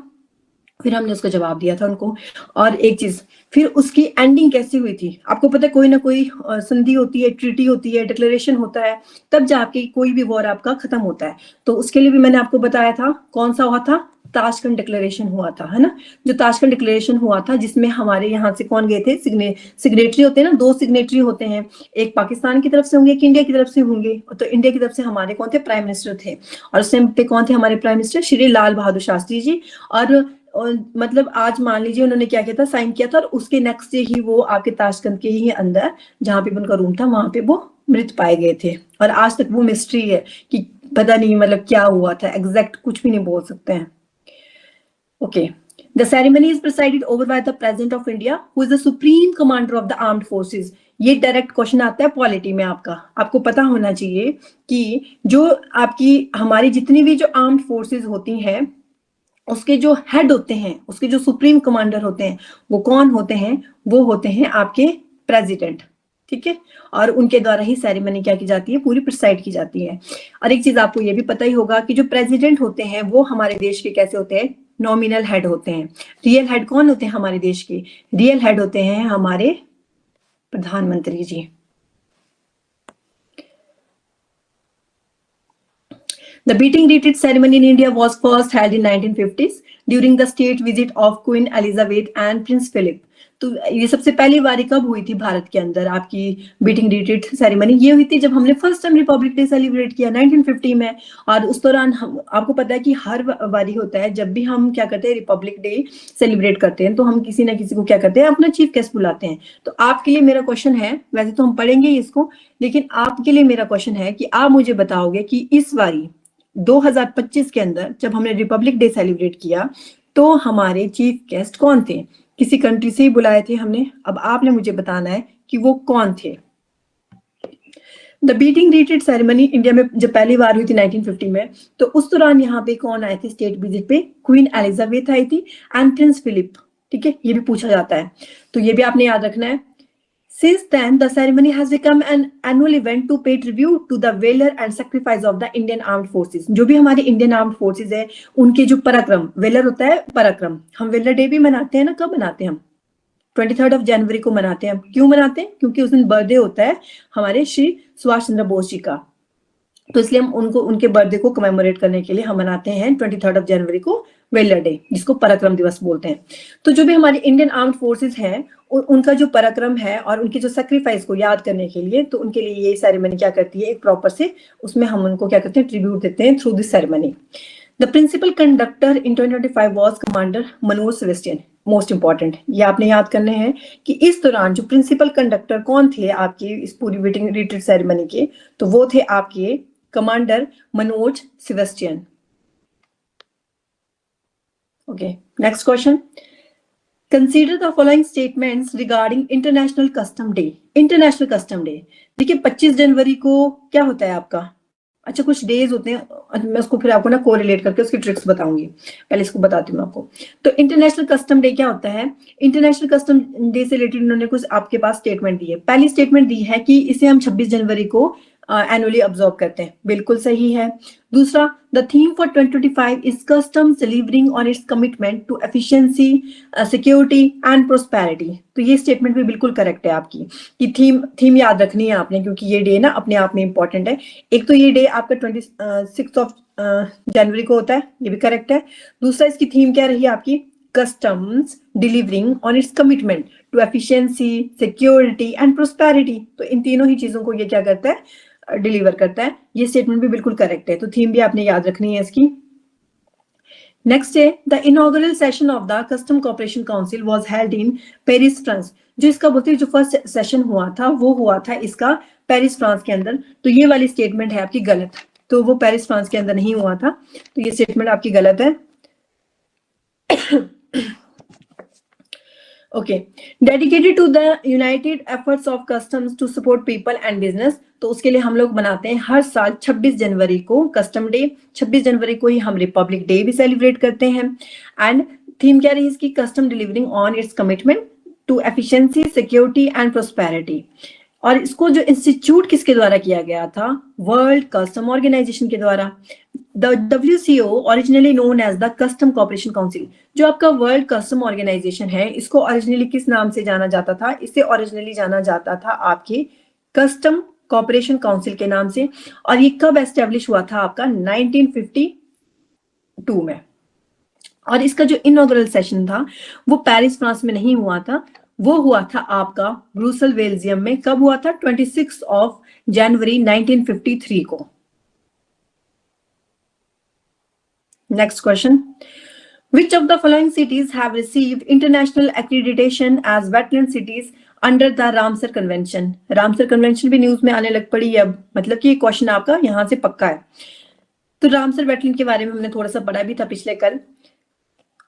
फिर हमने उसका जवाब दिया था उनको। और एक चीज, फिर उसकी एंडिंग कैसे हुई थी, आपको पता है कोई ना कोई संधि होती है, ट्रीटी होती है, डिक्लेरेशन होता है, तब जाके कोई भी वॉर आपका खत्म होता है। तो उसके लिए भी मैंने आपको बताया था कौन सा हुआ था, ताशकंद डिक्लेरेशन हुआ था, है ना। जो ताशकंद डिक्लेरेशन हुआ था जिसमें हमारे यहाँ से कौन गए थे, सिग्नेटरी होते हैं ना, 2 सिग्नेटरी होते हैं, एक पाकिस्तान की तरफ से होंगे, एक इंडिया की तरफ से होंगे। तो इंडिया की तरफ से हमारे कौन थे, प्राइम मिनिस्टर थे, और उस टाइम पे कौन थे हमारे प्राइम मिनिस्टर, श्री लाल बहादुर शास्त्री जी। और मतलब आज मान लीजिए उन्होंने क्या किया था, साइन किया था, और उसके नेक्स्ट डे ही वो आपके ताशकंद के ही अंदर जहां पे उनका रूम था वहां पे वो मृत पाए गए थे। और आज तक वो मिस्ट्री है कि पता नहीं मतलब क्या हुआ था, एग्जैक्ट कुछ भी नहीं बोल सकते हैं। Okay, the ceremony is presided over by the president of India who is the supreme commander of the armed forces. ये डायरेक्ट क्वेश्चन आता है पॉलिटी में आपका, आपको पता होना चाहिए कि जो आपकी हमारी जितनी भी जो आर्म्ड फोर्सेज होती हैं उसके जो हेड होते हैं, उसके जो सुप्रीम कमांडर होते हैं वो कौन होते हैं, वो होते हैं आपके प्रेसिडेंट, ठीक है। और उनके द्वारा ही सेरेमनी क्या की जाती है, पूरी प्रिसाइड की जाती है। और एक चीज आपको ये भी पता ही होगा कि जो प्रेसिडेंट होते हैं वो हमारे देश के कैसे होते हैं, नॉमिनल हेड होते हैं। रियल हेड कौन होते हैं हमारे देश के, रियल हेड होते हैं हमारे प्रधानमंत्री जी। The beating retreat ceremony in India was first held in 1950s during the state visit of Queen Elizabeth and Prince Philip. तो ये सबसे पहली बारी कब हुई थी भारत के अंदर आपकी बीटिंग रिट्रीट सेरेमनी, ये हुई थी जब हमने first time Republic day celebrate किया 1950 में। और उस दौरान हम आपको पता है कि हर बारी होता है जब भी हम क्या करते हैं रिपब्लिक डे सेलिब्रेट करते हैं तो हम किसी ना किसी को क्या करते हैं, अपना चीफ गेस्ट बुलाते हैं। तो आपके लिए मेरा क्वेश्चन है, वैसे तो हम पढ़ेंगे इसको, लेकिन आपके लिए मेरा क्वेश्चन है कि आप मुझे बताओगे कि इस बारी 2025 के अंदर जब हमने रिपब्लिक डे सेलिब्रेट किया तो हमारे चीफ गेस्ट कौन थे, किसी कंट्री से ही बुलाए थे हमने, अब आपने मुझे बताना है कि वो कौन थे। The beating retreat ceremony India में जब पहली बार हुई थी 1950 में, तो उस दौरान यहाँ पे कौन आए थे स्टेट विजिट पे, क्वीन एलिजाबेथ आई थी एंड प्रिंस फिलिप, ठीक है, ये भी पूछा जाता है तो ये भी आपने याद रखना है। Since then, the ceremony has become an annual event to pay tribute to the valor and sacrifice of the Indian Armed Forces. जो भी हमारे इंडियन आर्म्ड फोर्सेज है उनके जो पराक्रम, वेलर होता है पराक्रम, हम वेलर डे भी मनाते हैं ना, कब मनाते हैं हम 23 ऑफ जनवरी को मनाते हैं। क्यों मनाते हैं, क्योंकि उस दिन बर्थडे होता है हमारे श्री सुभाष चंद्र बोस जी का, तो इसलिए हम उनको उनके बर्थडे को कमेमोरेट करने के लिए हम मनाते हैं 23 ऑफ जनवरी को वेलर डे, जिसको पराक्रम दिवस बोलते हैं। तो जो भी हमारी इंडियन आर्म्ड फोर्सेस हैं, उनका जो पराक्रम है और उनकी जो सेक्रीफाइस को याद करने के लिए, तो उनके लिए ये सेरेमनी क्या करती है, एक प्रॉपर से उसमें हम उनको क्या करते हैं, ट्रिब्यूट देते हैं through this ceremony. The principal conductor in 2025 was commander Manoj Sebastian. Most important, ये आपने याद करने हैं कि इस दौरान जो प्रिंसिपल कंडक्टर कौन थे आपके इस पूरी रिट्रीट सेरेमनी के, तो वो थे आपके commander Manoj Sebastian. Okay, next question. Consider the following statements regarding international custom day. International custom day, देखिए 25 जनवरी को क्या होता है आपका, अच्छा कुछ डेज होते हैं, मैं उसको फिर आपको ना कोरिलेट करके उसकी ट्रिक्स बताऊंगी, पहले इसको बताती हूँ आपको। तो इंटरनेशनल कस्टम डे क्या होता है, इंटरनेशनल कस्टम डे से रिलेटेड उन्होंने कुछ आपके पास स्टेटमेंट दी है। पहली स्टेटमेंट दी है कि इसे हम 26 जनवरी को एनुअली ऑब्जर्व करते हैं, बिल्कुल सही है। दूसरा, the theme for 2025 is customs delivering on its commitment to efficiency, security and prosperity. तो ये स्टेटमेंट भी बिल्कुल करेक्ट है आपकी, कि थीम याद रखनी है आपने, क्योंकि ये डे ना अपने आप में इंपॉर्टेंट है। एक तो ये डे आपका 26 ऑफ जनवरी को होता है, ये भी करेक्ट है। दूसरा, इसकी थीम क्या रही आपकी, customs delivering on its commitment to efficiency, security and prosperity. तो इन तीनों ही चीजों को ये क्या करता है, डिलीवर करता है। ये स्टेटमेंट भी बिल्कुल करेक्ट है, तो थीम भी आपने याद रखनी है इसकी। नेक्स्ट है, the inaugural session of the custom cooperation council was held in Paris, France. जो इसका बोलते हैं जो फर्स्ट सेशन हुआ था, वो हुआ था इसका पेरिस, फ्रांस के अंदर। तो ये वाली स्टेटमेंट है आपकी गलत, तो वो पेरिस, फ्रांस के अंदर नहीं हुआ था, तो ये स्टेटमेंट आपकी गलत है। Okay, dedicated to the united efforts of customs to support people and business. तो उसके लिए हम लोग मनाते हैं हर साल 26 जनवरी को कस्टम डे। 26 जनवरी को ही हम रिपब्लिक डे भी सेलिब्रेट करते हैं। एंड थीम क्या रही इसकी, custom delivering on its commitment to efficiency, security and prosperity. और इसको जो इंस्टीट्यूट किसके द्वारा किया गया था, वर्ल्ड कस्टम ऑर्गेनाइजेशन के द्वारा। The WCO originally known as the custom cooperation council. जो आपका वर्ल्ड कस्टम ऑर्गेनाइजेशन है, इसको ओरिजिनली किस नाम से जाना जाता था, इसे ओरिजिनली जाना जाता था आपके कस्टम कोऑपरेशन काउंसिल के नाम से। और ये कब एस्टेब्लिश हुआ था आपका, 1952 में। और इसका जो इनॉग्रल सेशन था वो पेरिस, फ्रांस में नहीं हुआ था, वो हुआ था आपका ब्रुसेल, बेल्जियम में। कब हुआ था, 26 ऑफ जनवरी 1953 को। Next question, which of the following cities have received international accreditation as wetland cities under the Ramsar convention. Ramsar convention भी न्यूज में आने लग पड़ी है अब, मतलब कि ये क्वेश्चन आपका यहां से पक्का है। तो रामसर वेटलैंड के बारे में हमने थोड़ा सा पढ़ा भी था पिछले कल।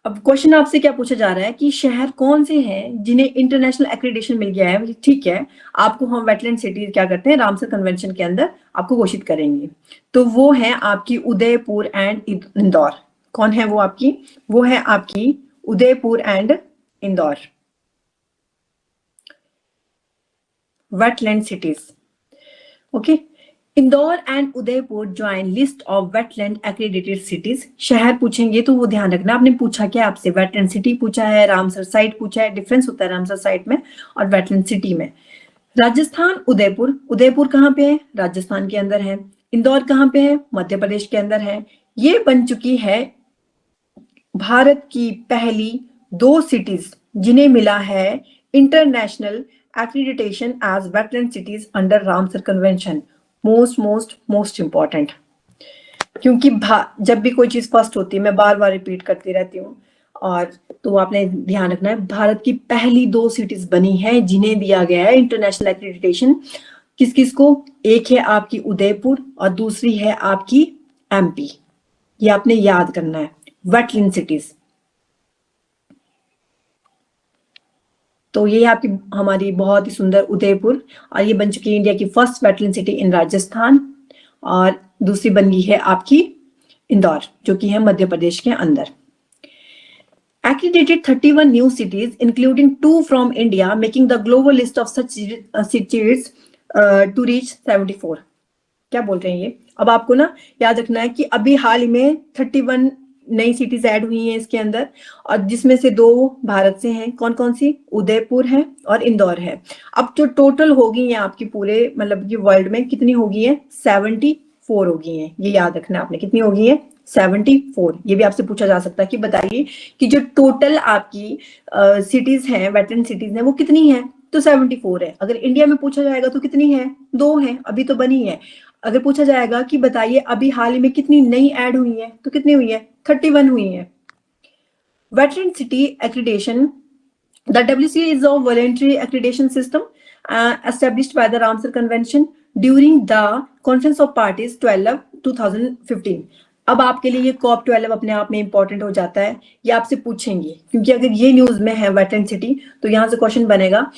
अब क्वेश्चन आपसे क्या पूछा जा रहा है कि शहर कौन से हैं जिन्हें इंटरनेशनल एक्रेडिटेशन मिल गया है। ठीक है, आपको हम वेटलैंड सिटी क्या करते हैं, रामसर कन्वेंशन के अंदर आपको घोषित करेंगे। तो वो है आपकी उदयपुर एंड इंदौर। कौन है वो आपकी, वो है आपकी Udaipur and Indore, wetland cities. Okay, Indore and Udaipur join list of wetland accredited cities. शहर पूछेंगे तो वो ध्यान रखना, आपने पूछा क्या आपसे, वेटलैंड सिटी पूछा है, रामसर साइट पूछा है। डिफरेंस होता है रामसर साइट में और वेटलैंड सिटी में। राजस्थान उदयपुर, उदयपुर कहाँ पे है, राजस्थान के अंदर है। इंदौर कहाँ पे है, मध्य प्रदेश के अंदर है। ये बन चुकी है भारत की पहली 2 सिटीज जिन्हें मिला है international accreditation as wetland cities under Ramsar convention. Most important, क्योंकि जब भी कोई चीज फर्स्ट होती है, मैं बार बार रिपीट करती रहती हूँ, और तो आपने ध्यान रखना है, भारत की पहली 2 सिटीज बनी है जिन्हें दिया गया है इंटरनेशनल एक्रेडिटेशन। किस किस को, एक है आपकी उदयपुर और दूसरी है आपकी MP। ये आपने याद करना है, वेटलैंड सिटीज। तो ये आपकी हमारी बहुत ही सुंदर उदयपुर, और ये बन चुकी है इंडिया की first wetland city in Rajasthan. और दूसरी बन गई है आपकी इंदौर, जो कि है मध्य प्रदेश के अंदर। Accredited 31 new cities, including 2 from India, making the global list of such cities to reach 74. क्या बोल रहे हैं ये, अब आपको ना याद रखना है कि अभी हाल ही में 31 नई सिटीज ऐड हुई हैं इसके अंदर, और जिसमें से 2 भारत से हैं। कौन कौन सी, उदयपुर है और इंदौर है। अब जो टोटल होगी ये आपकी पूरे मतलब कि वर्ल्ड में कितनी होगी है, 74 होगी हैं, ये याद रखना आपने। कितनी होगी है? 74। ये भी आपसे पूछा जा सकता है कि बताइए कि जो टोटल आपकी सिटीज हैं, वेटरन सिटीज हैं, वो कितनी है? तो 74 है। अगर इंडिया में पूछा जाएगा तो कितनी है? 2 है, अभी तो बनी है। अगर पूछा जाएगा कि बताइए अभी हाल ही में कितनी नई ऐड हुई है, तो कितनी हुई है? 31 हुई है। Veteran city accreditation, the WCA is a voluntary accreditation system established by the Ramsar Convention during the Conference of Parties 12 2015। अब आपके लिए ये कॉप 12 अपने आप में इंपॉर्टेंट हो जाता है, ये आपसे पूछेंगे क्योंकि अगर ये न्यूज में है वेटरन सिटी तो यहाँ से क्वेश्चन बनेगा।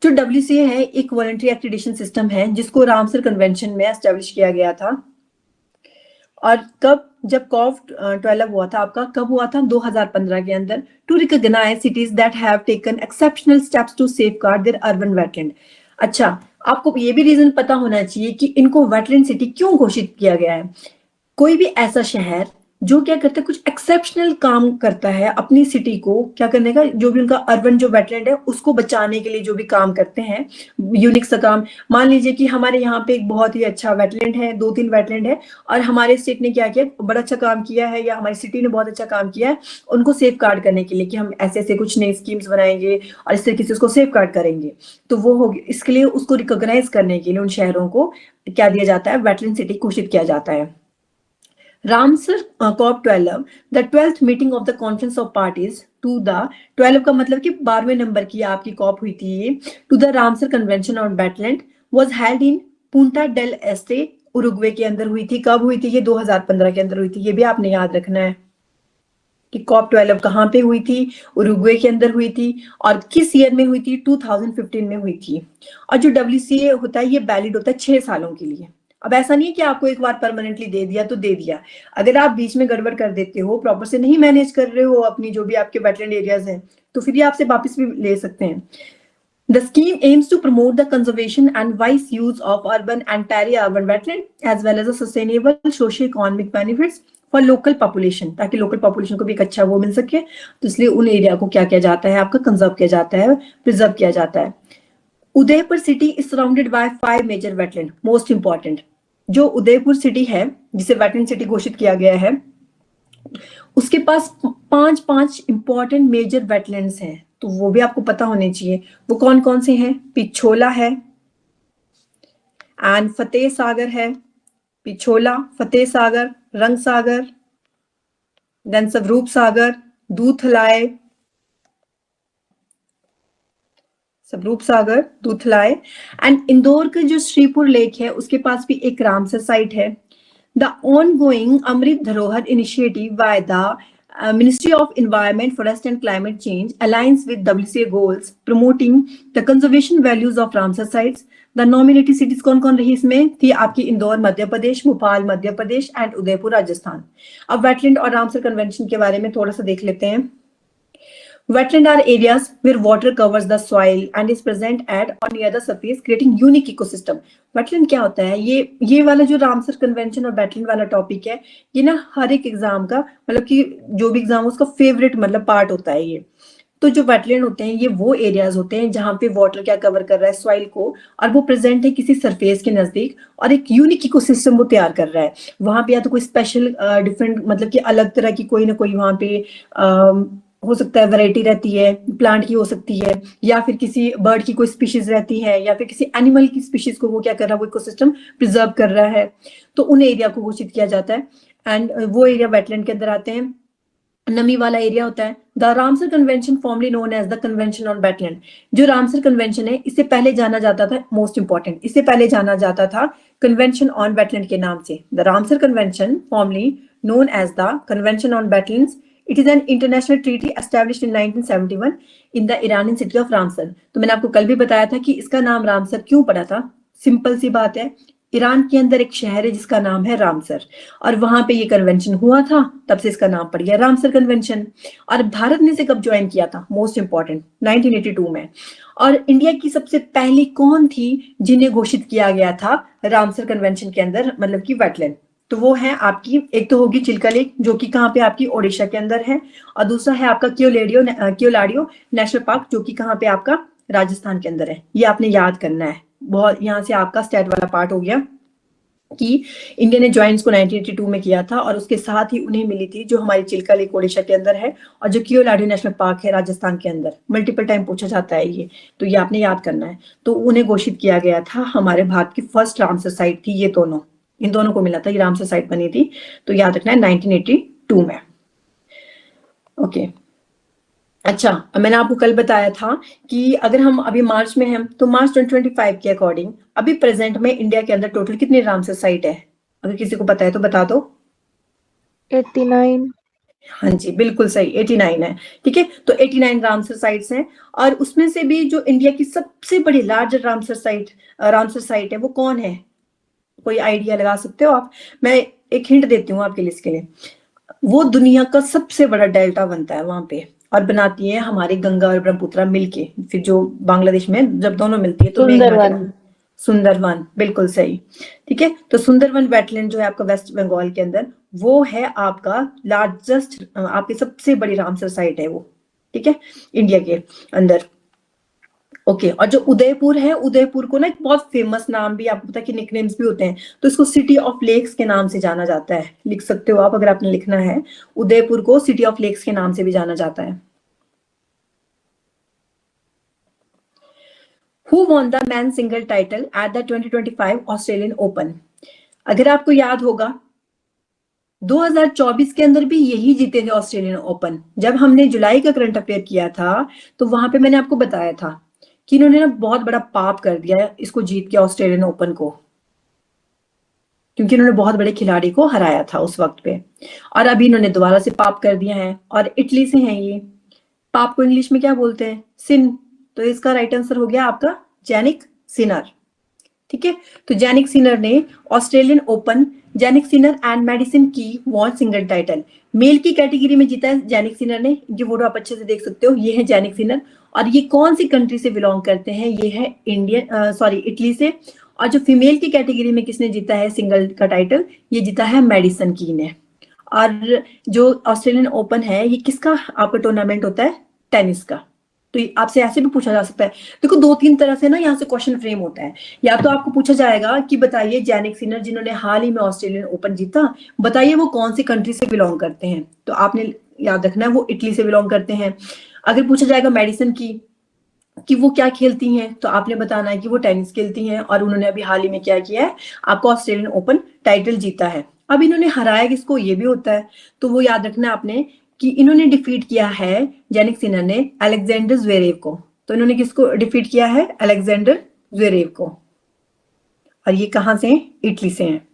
जो WCA है एक वॉलंटरी एक्रीडेशन सिस्टम है जिसको रामसर कन्वेंशन में एस्टेब्लिश किया गया था। और कब? जब कॉप 12 हुआ था आपका, कब हुआ था? 2015 के अंदर। To recognise cities that have taken exceptional steps to safeguard their urban wetland. अच्छा, आपको ये भी रीजन पता होना चाहिए कि इनको वेटलैंड सिटी क्यों घोषित किया गया है। कोई भी ऐसा शहर जो क्या करता है, कुछ एक्सेप्शनल काम करता है अपनी सिटी को क्या करने का, जो भी उनका अर्बन जो वेटलैंड है उसको बचाने के लिए जो भी काम करते हैं, यूनिक सा काम। मान लीजिए कि हमारे यहाँ पे एक बहुत ही अच्छा वेटलैंड है, 2-3 वेटलैंड है, और हमारे स्टेट ने क्या किया, बड़ा अच्छा काम किया है, या हमारी सिटी ने बहुत अच्छा काम किया है उनको सेफ गार्ड करने के लिए कि हम ऐसे ऐसे कुछ नई स्कीम्स बनाएंगे और इस तरीके से उसको सेफ गार्ड करेंगे। तो वो होगी, इसके लिए उसको रिकॉग्नाइज करने के लिए उन शहरों को क्या दिया जाता है, वेटलैंड सिटी घोषित किया जाता है। Ramsar COP12, the 12th meeting of the Conference of Parties to the 12 का मतलब कि 12वें नंबर की आपकी कॉप हुई थी ये, to the Ramsar Convention on Wetland was held in Punta del Este, Uruguay के अंदर हुई थी। कब हुई थी ये? 2015 के अंदर हुई थी। ये भी आपने याद रखना है कि कॉप 12 कहाँ पे हुई थी? उरुग्वे के अंदर हुई थी। और किस ईयर में हुई थी? 2015 में हुई थी। और जो WCA होता है ये वैलिड होता है 6 सालों के लिए। अब ऐसा नहीं है कि आपको एक बार परमानेंटली दे दिया तो दे दिया। अगर आप बीच में गड़बड़ कर देते हो, प्रॉपर से नहीं मैनेज कर रहे हो अपनी जो भी आपके वेटलैंड एरियाज हैं, तो फिर ये आपसे वापस भी ले सकते हैं। The scheme aims to promote the conservation and wise use of urban and peri-urban wetland as well as the sustainable socio-economic benefits for local population, ताकि local population को भी एक अच्छा वो मिल सके। तो इसलिए उन एरिया को क्या किया जाता है, आपका कंजर्व किया जाता है, प्रिजर्व किया जाता है। Udaipur city is surrounded by 5 major wetland. Most important, जो उदयपुर सिटी है जिसे वेटलैंड सिटी घोषित किया गया है, उसके पास 5 इंपॉर्टेंट मेजर वेटलैंड्स हैं, तो वो भी आपको पता होने चाहिए। वो कौन कौन से हैं? पिछोला है एंड फतेह सागर है। पिछोला, फतेह सागर, रंग सागर, देन स्वरूप सागर, दूधलाई, स्वरूप सागर, दूधलाई। एंड इंदौर का जो श्रीपुर लेक है उसके पास भी एक रामसर साइट है। The ongoing Amrit Dharohar initiative by the Ministry of Environment, Forest and Climate Change aligns with WCA goals promoting the conservation values of Ramsar sites. The nominated cities कौन-कौन रही इसमें? थी आपकी इंदौर मध्य प्रदेश, भोपाल मध्य प्रदेश एंड उदयपुर राजस्थान। अब वेटलैंड और रामसर कन्वेंशन के बारे में थोड़ा सा देख लेते हैं। Wetland are areas where water covers the soil and is present at or near the surface, creating unique ecosystem. Wetland क्या होता है? ये वाला जो रामसर कन्वेंशन और वेटलैंड वाला टॉपिक है, ये ना हर एक एग्जाम का मतलब कि जो भी एग्जाम उसका फेवरेट मतलब पार्ट होता है ये। तो जो वेटलैंड होते हैं ये वो एरियाज होते हैं जहां पे वाटर क्या कवर कर रहा है, सॉइल को, और वो प्रेजेंट है किसी सरफेस के नजदीक और एक यूनिक इकोसिस्टम वो तैयार कर रहा है। वहां पे या तो कोई स्पेशल डिफरेंट मतलब कि अलग तरह की कोई ना कोई वहां पे हो सकता है वैरायटी रहती है, प्लांट की हो सकती है, या फिर किसी बर्ड की कोई स्पीशीज रहती है, या फिर किसी एनिमल की स्पीशीज को वो क्या कर रहा है, वो इकोसिस्टम प्रिजर्व कर रहा है। तो उन एरिया को घोषित किया जाता है एंड वो एरिया वेटलैंड के अंदर आते हैं। नमी वाला एरिया होता है। The Ramsar convention formally known as the convention on wetland. जो रामसर कन्वेंशन है इससे पहले जाना जाता था, मोस्ट इंपॉर्टेंट, इससे पहले जाना जाता था कन्वेंशन ऑन वेटलैंड के नाम से। The Ramsar convention formally known as the convention on wetlands, it is an international treaty established in 1971 in the Iranian city of Ramsar. तो मैंने आपको कल भी बताया था कि इसका नाम रामसर क्यों पड़ा था। सिंपल सी बात है, ईरान के अंदर एक शहर है जिसका नाम है रामसर, और वहां पे ये कन्वेंशन हुआ था, तब से इसका नाम पड़ गया रामसर कन्वेंशन। और भारत ने इसे कब ज्वाइन किया था, मोस्ट इंपॉर्टेंट, 1982 में। और इंडिया की सबसे पहली कौन थी जिन्हें घोषित किया गया था रामसर कन्वेंशन के अंदर, मतलब कि वेटलैंड? तो वो है आपकी, एक तो होगी चिल्का लेक जो कि कहाँ पे आपकी ओडिशा के अंदर है, और दूसरा है आपका क्योलाडियो नेशनल पार्क जो कि कहाँ पे आपका राजस्थान के अंदर है। ये आपने याद करना है बहुत। यहाँ से आपका स्टेट वाला पार्ट हो गया। कि इंडिया ने ज्वाइन इसको 1982 में किया था और उसके साथ ही उन्हें मिली थी जो हमारी चिल्का लेक ओडिशा के अंदर है और जो कियोलाडू नेशनल पार्क है राजस्थान के अंदर। मल्टीपल टाइम पूछा जाता है ये, तो ये आपने याद करना है। तो उन्हें घोषित किया गया था, हमारे भारत की फर्स्ट रामसर साइट थी ये दोनों, इन दोनों को मिला था, ये रामसर साइट बनी थी, तो याद रखना है 1982 में। ओके अच्छा, मैंने आपको कल बताया था कि अगर हम अभी मार्च में हैं तो मार्च 2025 के अकॉर्डिंग अभी प्रेजेंट में इंडिया के अंदर टोटल कितनी रामसर साइट है? अगर किसी को पता है तो बता दो। 89। हाँ जी बिल्कुल सही, 89 है। ठीक है, तो 89 रामसर साइट्स हैं और उसमें से भी जो इंडिया की सबसे बड़ी लार्जर रामसर साइट है वो कौन है? कोई आइडिया लगा सकते हो आप? मैं एक हिंट देती हूँ आपके लिए इसके लिए। वो दुनिया का सबसे बड़ा डेल्टा बनता है वहां पे और बनाती है हमारी गंगा और ब्रह्मपुत्र मिलके, फिर जो बांग्लादेश में जब दोनों मिलती है तो मेघना के नाम। सुंदरवन, बिल्कुल सही। ठीक है, तो सुंदरवन वेटलैंड जो है आपका वेस्ट बंगाल के अंदर, वो है आपका लार्जेस्ट, आपकी सबसे बड़ी रामसर साइट है वो। ठीक है, इंडिया के अंदर। ओके और जो उदयपुर है, उदयपुर को ना एक बहुत फेमस नाम भी आपको पता है कि निकनेम्स भी होते हैं, तो इसको सिटी ऑफ लेक्स के नाम से जाना जाता है। लिख सकते हो आप अगर आपने लिखना है, उदयपुर को सिटी ऑफ लेक्स के नाम से भी जाना जाता है। Who won the men's single title at the 2025 Australian open? अगर आपको याद होगा 2024 के अंदर भी यही जीते थे ऑस्ट्रेलियन ओपन। जब हमने जुलाई का करंट अफेयर किया था तो वहां पे मैंने आपको बताया था कि इन्होंने ना बहुत बड़ा पाप कर दिया इसको जीत के ऑस्ट्रेलियन ओपन को, क्योंकि इन्होंने बहुत बड़े खिलाड़ी को हराया था उस वक्त पे। और अभी इन्होंने दोबारा से पाप कर दिया है और इटली से हैं ये। पाप को इंग्लिश में क्या बोलते हैं? सिन। तो इसका राइट आंसर हो गया आपका जैनिक सिनर। ठीक है, तो जैनिक सिनर ने Australian open, Jannik Sinner and Madison की वॉन सिंगल टाइटल। मेल की कैटेगरी में जीता है जैनिक सिनर ने, ये फोटो आप अच्छे से देख सकते हो, ये है जैनिक सिनर। और ये कौन सी कंट्री से बिलोंग करते हैं? ये है इटली से। और जो फीमेल की कैटेगरी में किसने जीता है सिंगल का टाइटल? ये जीता है मेडिसन की ने। और जो ऑस्ट्रेलियन ओपन है ये किसका आपका टूर्नामेंट होता है? टेनिस का। तो आपसे ऐसे भी पूछा जा सकता है। देखो दो तीन तरह से ना यहाँ से क्वेश्चन फ्रेम होता है। या तो आपको पूछा जाएगा कि बताइए जैनिक सिनर जिन्होंने हाल ही में ऑस्ट्रेलियन ओपन जीता, बताइए वो कौन सी कंट्री से बिलोंग करते हैं? तो आपने याद रखना है वो इटली से बिलोंग करते हैं। अगर पूछा जाएगा मेडिसन की कि वो क्या खेलती हैं, तो आपने बताना है कि वो टेनिस खेलती हैं और उन्होंने अभी हाल ही में क्या किया है, आपको ऑस्ट्रेलियन ओपन टाइटल जीता है। अब इन्होंने हराया किसको, ये भी होता है, तो वो याद रखना है आपने कि इन्होंने डिफीट किया है जैनिक सिनर ने अलेक्जेंडर ज्वेरेव को। तो इन्होंने किसको डिफीट किया है? अलेक्जेंडर ज्वेरेव को। और ये कहां से हैं? इटली से हैं।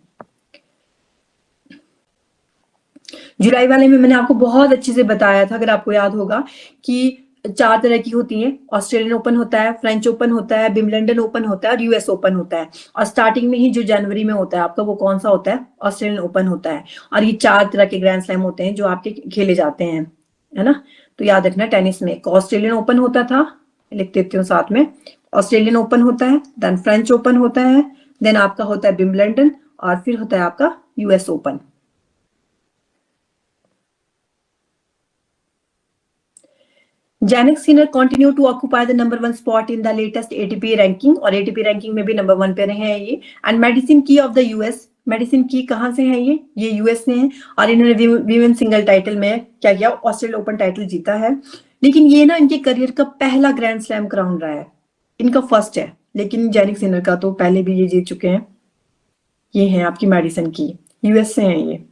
जुलाई वाले में मैंने आपको बहुत अच्छे से बताया था, अगर आपको याद होगा, कि 4 तरह की होती हैं। ऑस्ट्रेलियन ओपन होता है, फ्रेंच ओपन होता है, विंबलडन ओपन होता है और यूएस ओपन होता है। और स्टार्टिंग में ही जो जनवरी में होता है आपका, वो कौन सा होता है? ऑस्ट्रेलियन ओपन होता है। और ये 4 तरह के ग्रैंड स्लैम होते हैं जो आपके खेले जाते हैं, है ना। तो याद रखना टेनिस में ऑस्ट्रेलियन ओपन होता था, लिख देती हूँ साथ में, ऑस्ट्रेलियन ओपन होता है, देन फ्रेंच ओपन होता है, देन आपका होता है विंबलडन और फिर होता है आपका US Open. Jannik Sinner continue to occupy the number 1 spot in the latest ATP ranking, और एटीपी रैंकिंग में भी नंबर 1 पे रहे हैं ये। And Madison Keys of the US, Madison Keys कहां से है ये यूएस से हैं। और इन्होंने वीमेन सिंगल टाइटल में क्या किया? ऑस्ट्रेलियन ओपन टाइटल जीता है। लेकिन ये ना इनके करियर का पहला ग्रैंड स्लैम क्राउन रहा है, इनका फर्स्ट है। लेकिन जैनिक सिनर का तो पहले भी ये जीत चुके हैं। ये है आपकी मेडिसिन की, यूएस से हैं ये।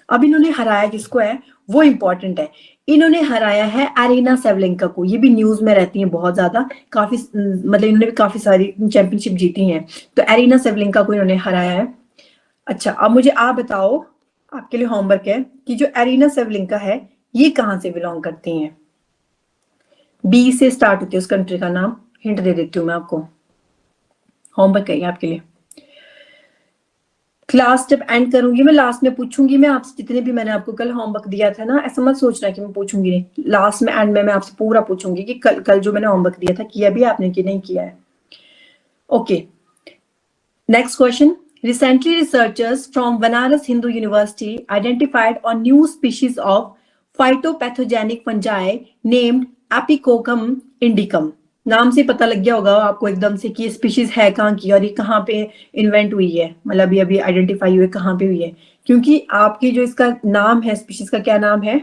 अब इन्होंने हराया किसको है, वो इंपॉर्टेंट है। इन्होंने हराया है एरिना सेवलेंका को। ये भी न्यूज में रहती है बहुत ज्यादा, काफी मतलब इन्होंने भी काफी सारी चैंपियनशिप जीती हैं। तो एरिना सेवलेंका को इन्होंने हराया है। अच्छा अब मुझे आप बताओ, आपके लिए होमवर्क है कि जो एरिना सेवलेंका है ये कहां से बिलोंग करती हैं? बी से स्टार्ट होती है उस कंट्री का नाम, हिंट दे देती हूँ मैं आपको। होमवर्क है आपके लिए। क्लास जब एंड करूंगी मैं, लास्ट में पूछूंगी मैं आपसे जितने भी मैंने आपको कल होमवर्क दिया था ना, ऐसा मत सोचना कि मैं पूछूंगी नहीं। लास्ट में एंड में मैं आपसे पूरा पूछूंगी कि कल जो मैंने होमवर्क दिया था किया भी आपने कि नहीं किया है। Okay, next question. Recently, researchers from Banaras Hindu University identified a new species of phytopathogenic fungi named Apicoccum indicum. नाम से पता लग गया होगा आपको एकदम से कि ये स्पीशीज है कहाँ की और ये कहाँ पे इन्वेंट हुई है, मतलब ये अभी आइडेंटिफाई हुई कहाँ पे हुई है, क्योंकि आपकी जो इसका नाम है, स्पीशीज का क्या नाम है,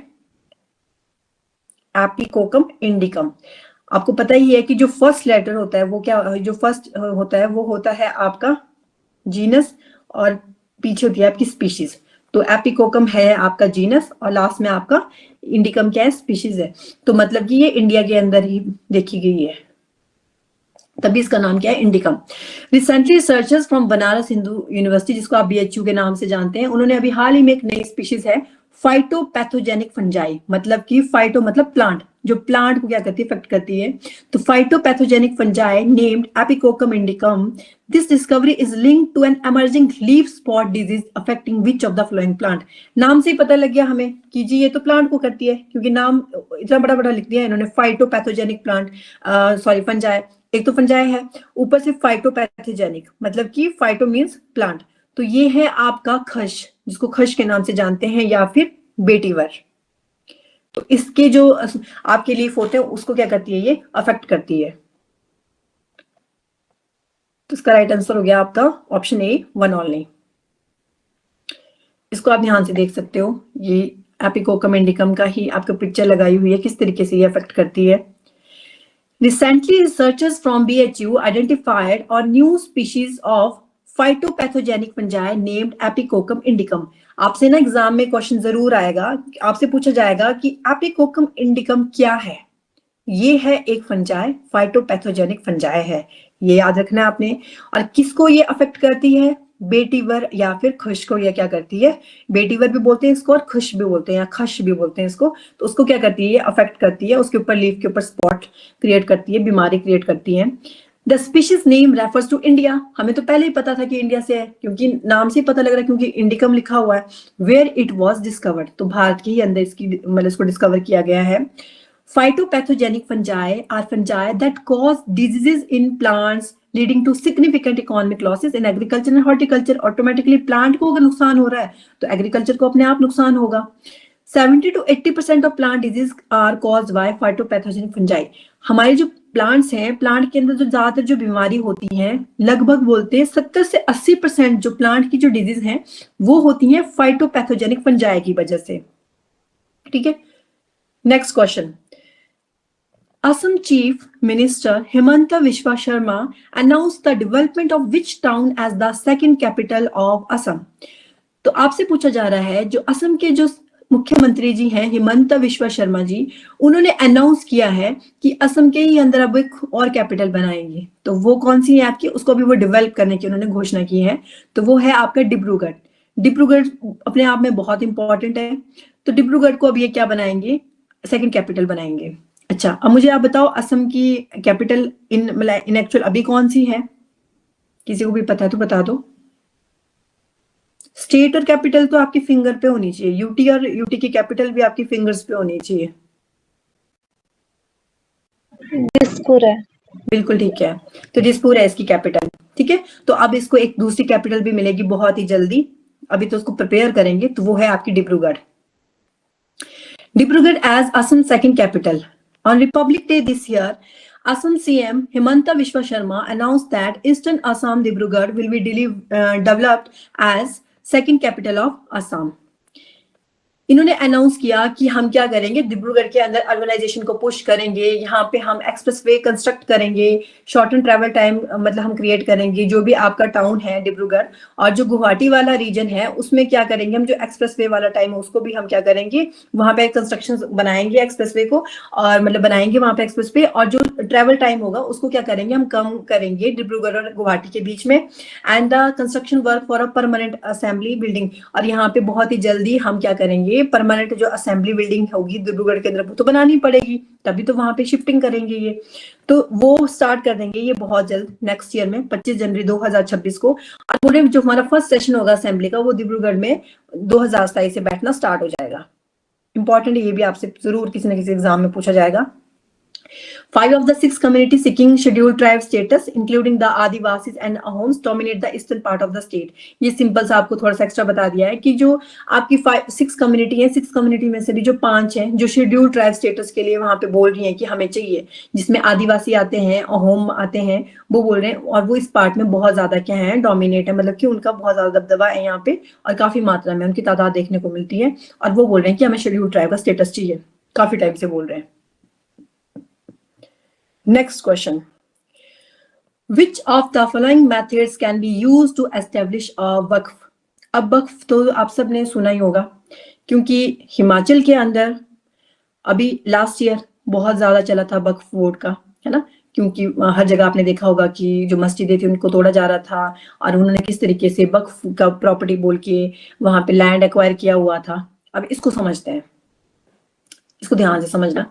एपिकोकम इंडिकम। आपको पता ही है कि जो फर्स्ट लेटर होता है वो क्या, जो फर्स्ट होता है वो होता है आपका जीनस और पीछे होती है आपकी स्पीशीज। तो एपिकोकम है आपका जीनस और लास्ट में आपका इंडिकम क्या है, स्पीशीज है। तो मतलब कि ये इंडिया के अंदर ही देखी गई है, तभी इसका नाम क्या है, indicum. Recently researchers from Banaras Hindu university, जिसको आप बीएचयू के नाम से जानते हैं, उन्होंने अभी हाल ही में एक नई स्पीशीज है फाइटोपैथोजेनिक फंजाई, मतलब कि फाइटो मतलब प्लांट, जो प्लांट को क्या करती है, इफेक्ट करती है। तो phytopathogenic fungi named epicoccum indicum, this discovery is linked to an emerging leaf spot disease affecting which of the flowing plant. नाम से ही पता लग गया हमें कि जी ये तो प्लांट को करती है, क्योंकि नाम इतना बड़ा बड़ा लिख दिया इन्होंने, फाइटोपैथोजेनिक प्लांट, सॉरी फंजाई, एक तो फंजाई है, ऊपर से फाइटोपैथोजेनिक, मतलब कि फाइटो मीन्स प्लांट। तो ये है आपका खश, जिसको खश के नाम से जानते हैं, या फिर बेटीवर। तो इसके जो आपके लीफ होते हैं उसको क्या करती है, ये अफेक्ट करती है। तो इसका राइट आंसर हो गया आपका ऑप्शन ए, वन ओनली। इसको आप ध्यान से देख सकते हो, ये एपिकोकम इंडिकम का ही आपको पिक्चर लगाई हुई है, किस तरीके से ये अफेक्ट करती है। Recently, researchers from BHU identified a new species of phytopathogenic fungi named Apicoccum indicum. आपसे ना एग्जाम में क्वेश्चन जरूर आएगा, आपसे पूछा जाएगा कि एपिकोकम इंडिकम क्या है। ये है एक फंजाई, फाइटोपैथोजेनिक फंजाई है, ये याद रखना है आपने। और किसको ये अफेक्ट करती है, बेटीवर या फिर खुश को ये क्या करती है, बेटीवर भी बोलते हैं इसको और खुश भी बोलते हैं या खश भी बोलते हैं इसको। तो उसको क्या करती है, ये अफेक्ट करती है, उसके ऊपर लीफ के ऊपर स्पॉट क्रिएट करती है, बीमारी क्रिएट करती है। The species name refers to India, हमें तो पहले ही पता था कि इंडिया से है, क्योंकि नाम से पता लग रहा है, क्योंकि इंडिकम लिखा हुआ है। वेयर इट वॉज डिस्कवर्ड, तो भारत के ही अंदर इसकी मतलब इसको डिस्कवर किया गया है। Phytopathogenic fungi are fungi that cause diseases in plants leading to significant economic losses in agriculture and horticulture. Automatically plant को अगर नुकसान हो रहा है तो agriculture को अपने आप नुकसान होगा। 70 to 80% of plant diseases are caused by phytopathogenic fungi. हमारे जो प्लांट्स हैं, प्लांट के अंदर जो ज्यादातर जो बीमारी होती है, लगभग बोलते हैं 70 से 80% जो प्लांट की जो डिजीज हैं वो होती हैं फाइटोपैथोजेनिक फंजाई की वजह से। ठीक है, next question. Assam Chief Minister Himanta Biswa Sharma announced the development of which town as the second capital of Assam? तो आपसे पूछा जा रहा है, जो असम के जो मुख्यमंत्री जी हैं हिमंता विश्वा शर्मा जी, उन्होंने अनाउंस किया है कि असम के ही अंदर अब एक और कैपिटल बनाएंगे। तो वो कौन सी है आपकी, उसको भी वो डेवलप करने की उन्होंने घोषणा की है। तो वो है आपका डिब्रूगढ़। डिब्रूगढ़ अपने आप में बहुत इंपॉर्टेंट है। तो डिब्रूगढ़ को अब ये क्या बनाएंगे, सेकंड कैपिटल बनाएंगे। अच्छा, अब मुझे आप बताओ असम की कैपिटल इन एक्चुअल अभी कौन सी है, किसी को भी पता है तो बता दो। स्टेट और कैपिटल तो आपकी फिंगर पे होनी चाहिए, यूटी और यूटी की कैपिटल भी आपकी फिंगर्स पे होनी चाहिए। दिसपुर है। बिल्कुल ठीक है, तो दिसपुर है इसकी कैपिटल। ठीक है, तो अब इसको एक दूसरी कैपिटल भी मिलेगी बहुत ही जल्दी, अभी तो उसको प्रिपेयर करेंगे। तो वो है आपकी Dibrugarh. Dibrugarh as Assam second capital. On Republic Day this year, Assam CM Himanta Biswa Sharma announced that Eastern Assam Dibrugarh will be developed as second capital of Assam. इन्होंने अनाउंस किया कि हम क्या करेंगे, डिब्रूगढ़ के अंदर अर्बनाइजेशन को पुश करेंगे, यहाँ पे हम एक्सप्रेसवे कंस्ट्रक्ट करेंगे, शॉर्ट एंड ट्रैवल टाइम मतलब हम क्रिएट करेंगे। जो भी आपका टाउन है डिब्रूगढ़ और जो गुवाहाटी वाला रीजन है उसमें क्या करेंगे हम, जो एक्सप्रेसवे वाला टाइम है उसको भी हम क्या करेंगे, वहां पे कंस्ट्रक्शन बनाएंगे एक्सप्रेसवे को, और मतलब बनाएंगे वहां पे एक्सप्रेसवे, और जो ट्रैवल टाइम होगा उसको क्या करेंगे हम कम करेंगे डिब्रूगढ़ और गुवाहाटी के बीच में। And the construction work for a permanent assembly building, और यहाँ पे बहुत ही जल्दी हम क्या करेंगे, परमानेंट जो असेंबली बिल्डिंग होगी डिब्रूगढ़ के अंदर वो तो बनानी पड़ेगी, तभी तो वहां पे शिफ्टिंग करेंगे ये। तो वो स्टार्ट कर देंगे ये बहुत जल्द, नेक्स्ट ईयर में 25 जनवरी 2026 को। और पूरे जो हमारा फर्स्ट सेशन होगा असेंबली का वो डिब्रूगढ़ में 2027 से बैठना स्टार्ट हो जाएगा। इंपॉर्टेंट ये भी आपसे जरूर किसी न किसी एग्जाम में पूछा जाएगा। 5 of the 6 communities seeking scheduled tribe status, including the Adivasis and Ahoms, dominate the eastern part of the state. ये सिंपल सा आपको थोड़ा सा एक्स्ट्रा बता दिया है कि जो आपकी 6 कम्युनिटी है, 6 कम्युनिटी में से भी जो 5 हैं जो शेड्यूल्ड ट्राइब स्टेटस के लिए वहां पे बोल रही हैं कि हमें चाहिए, जिसमें आदिवासी आते हैं, अहोम आते हैं, वो बोल रहे हैं और वो इस पार्ट में बहुत ज्यादा क्या है, डोमिनेट है, मतलब कि उनका बहुत ज्यादा दबदबा है यहाँ पे और काफी मात्रा में उनकी तादाद देखने को मिलती है और वो बोल रहे हैं कि हमें शेड्यूल्ड ट्राइब का स्टेटस चाहिए, काफी टाइम से बोल रहे हैं। Next question. Which of the following methods can be used to establish a वक्फ? अब वक्फ तो आप सबने सुना ही होगा, क्योंकि हिमाचल के अंदर अभी लास्ट ईयर बहुत ज्यादा चला था वक्फ बोर्ड का, है ना, क्योंकि हर जगह आपने देखा होगा कि जो मस्जिदें थी उनको तोड़ा जा रहा था और उन्होंने किस तरीके से वक्फ का प्रॉपर्टी बोल के वहां पे लैंड एक्वायर किया हुआ था। अब इसको समझते हैं, इसको ध्यान से समझना।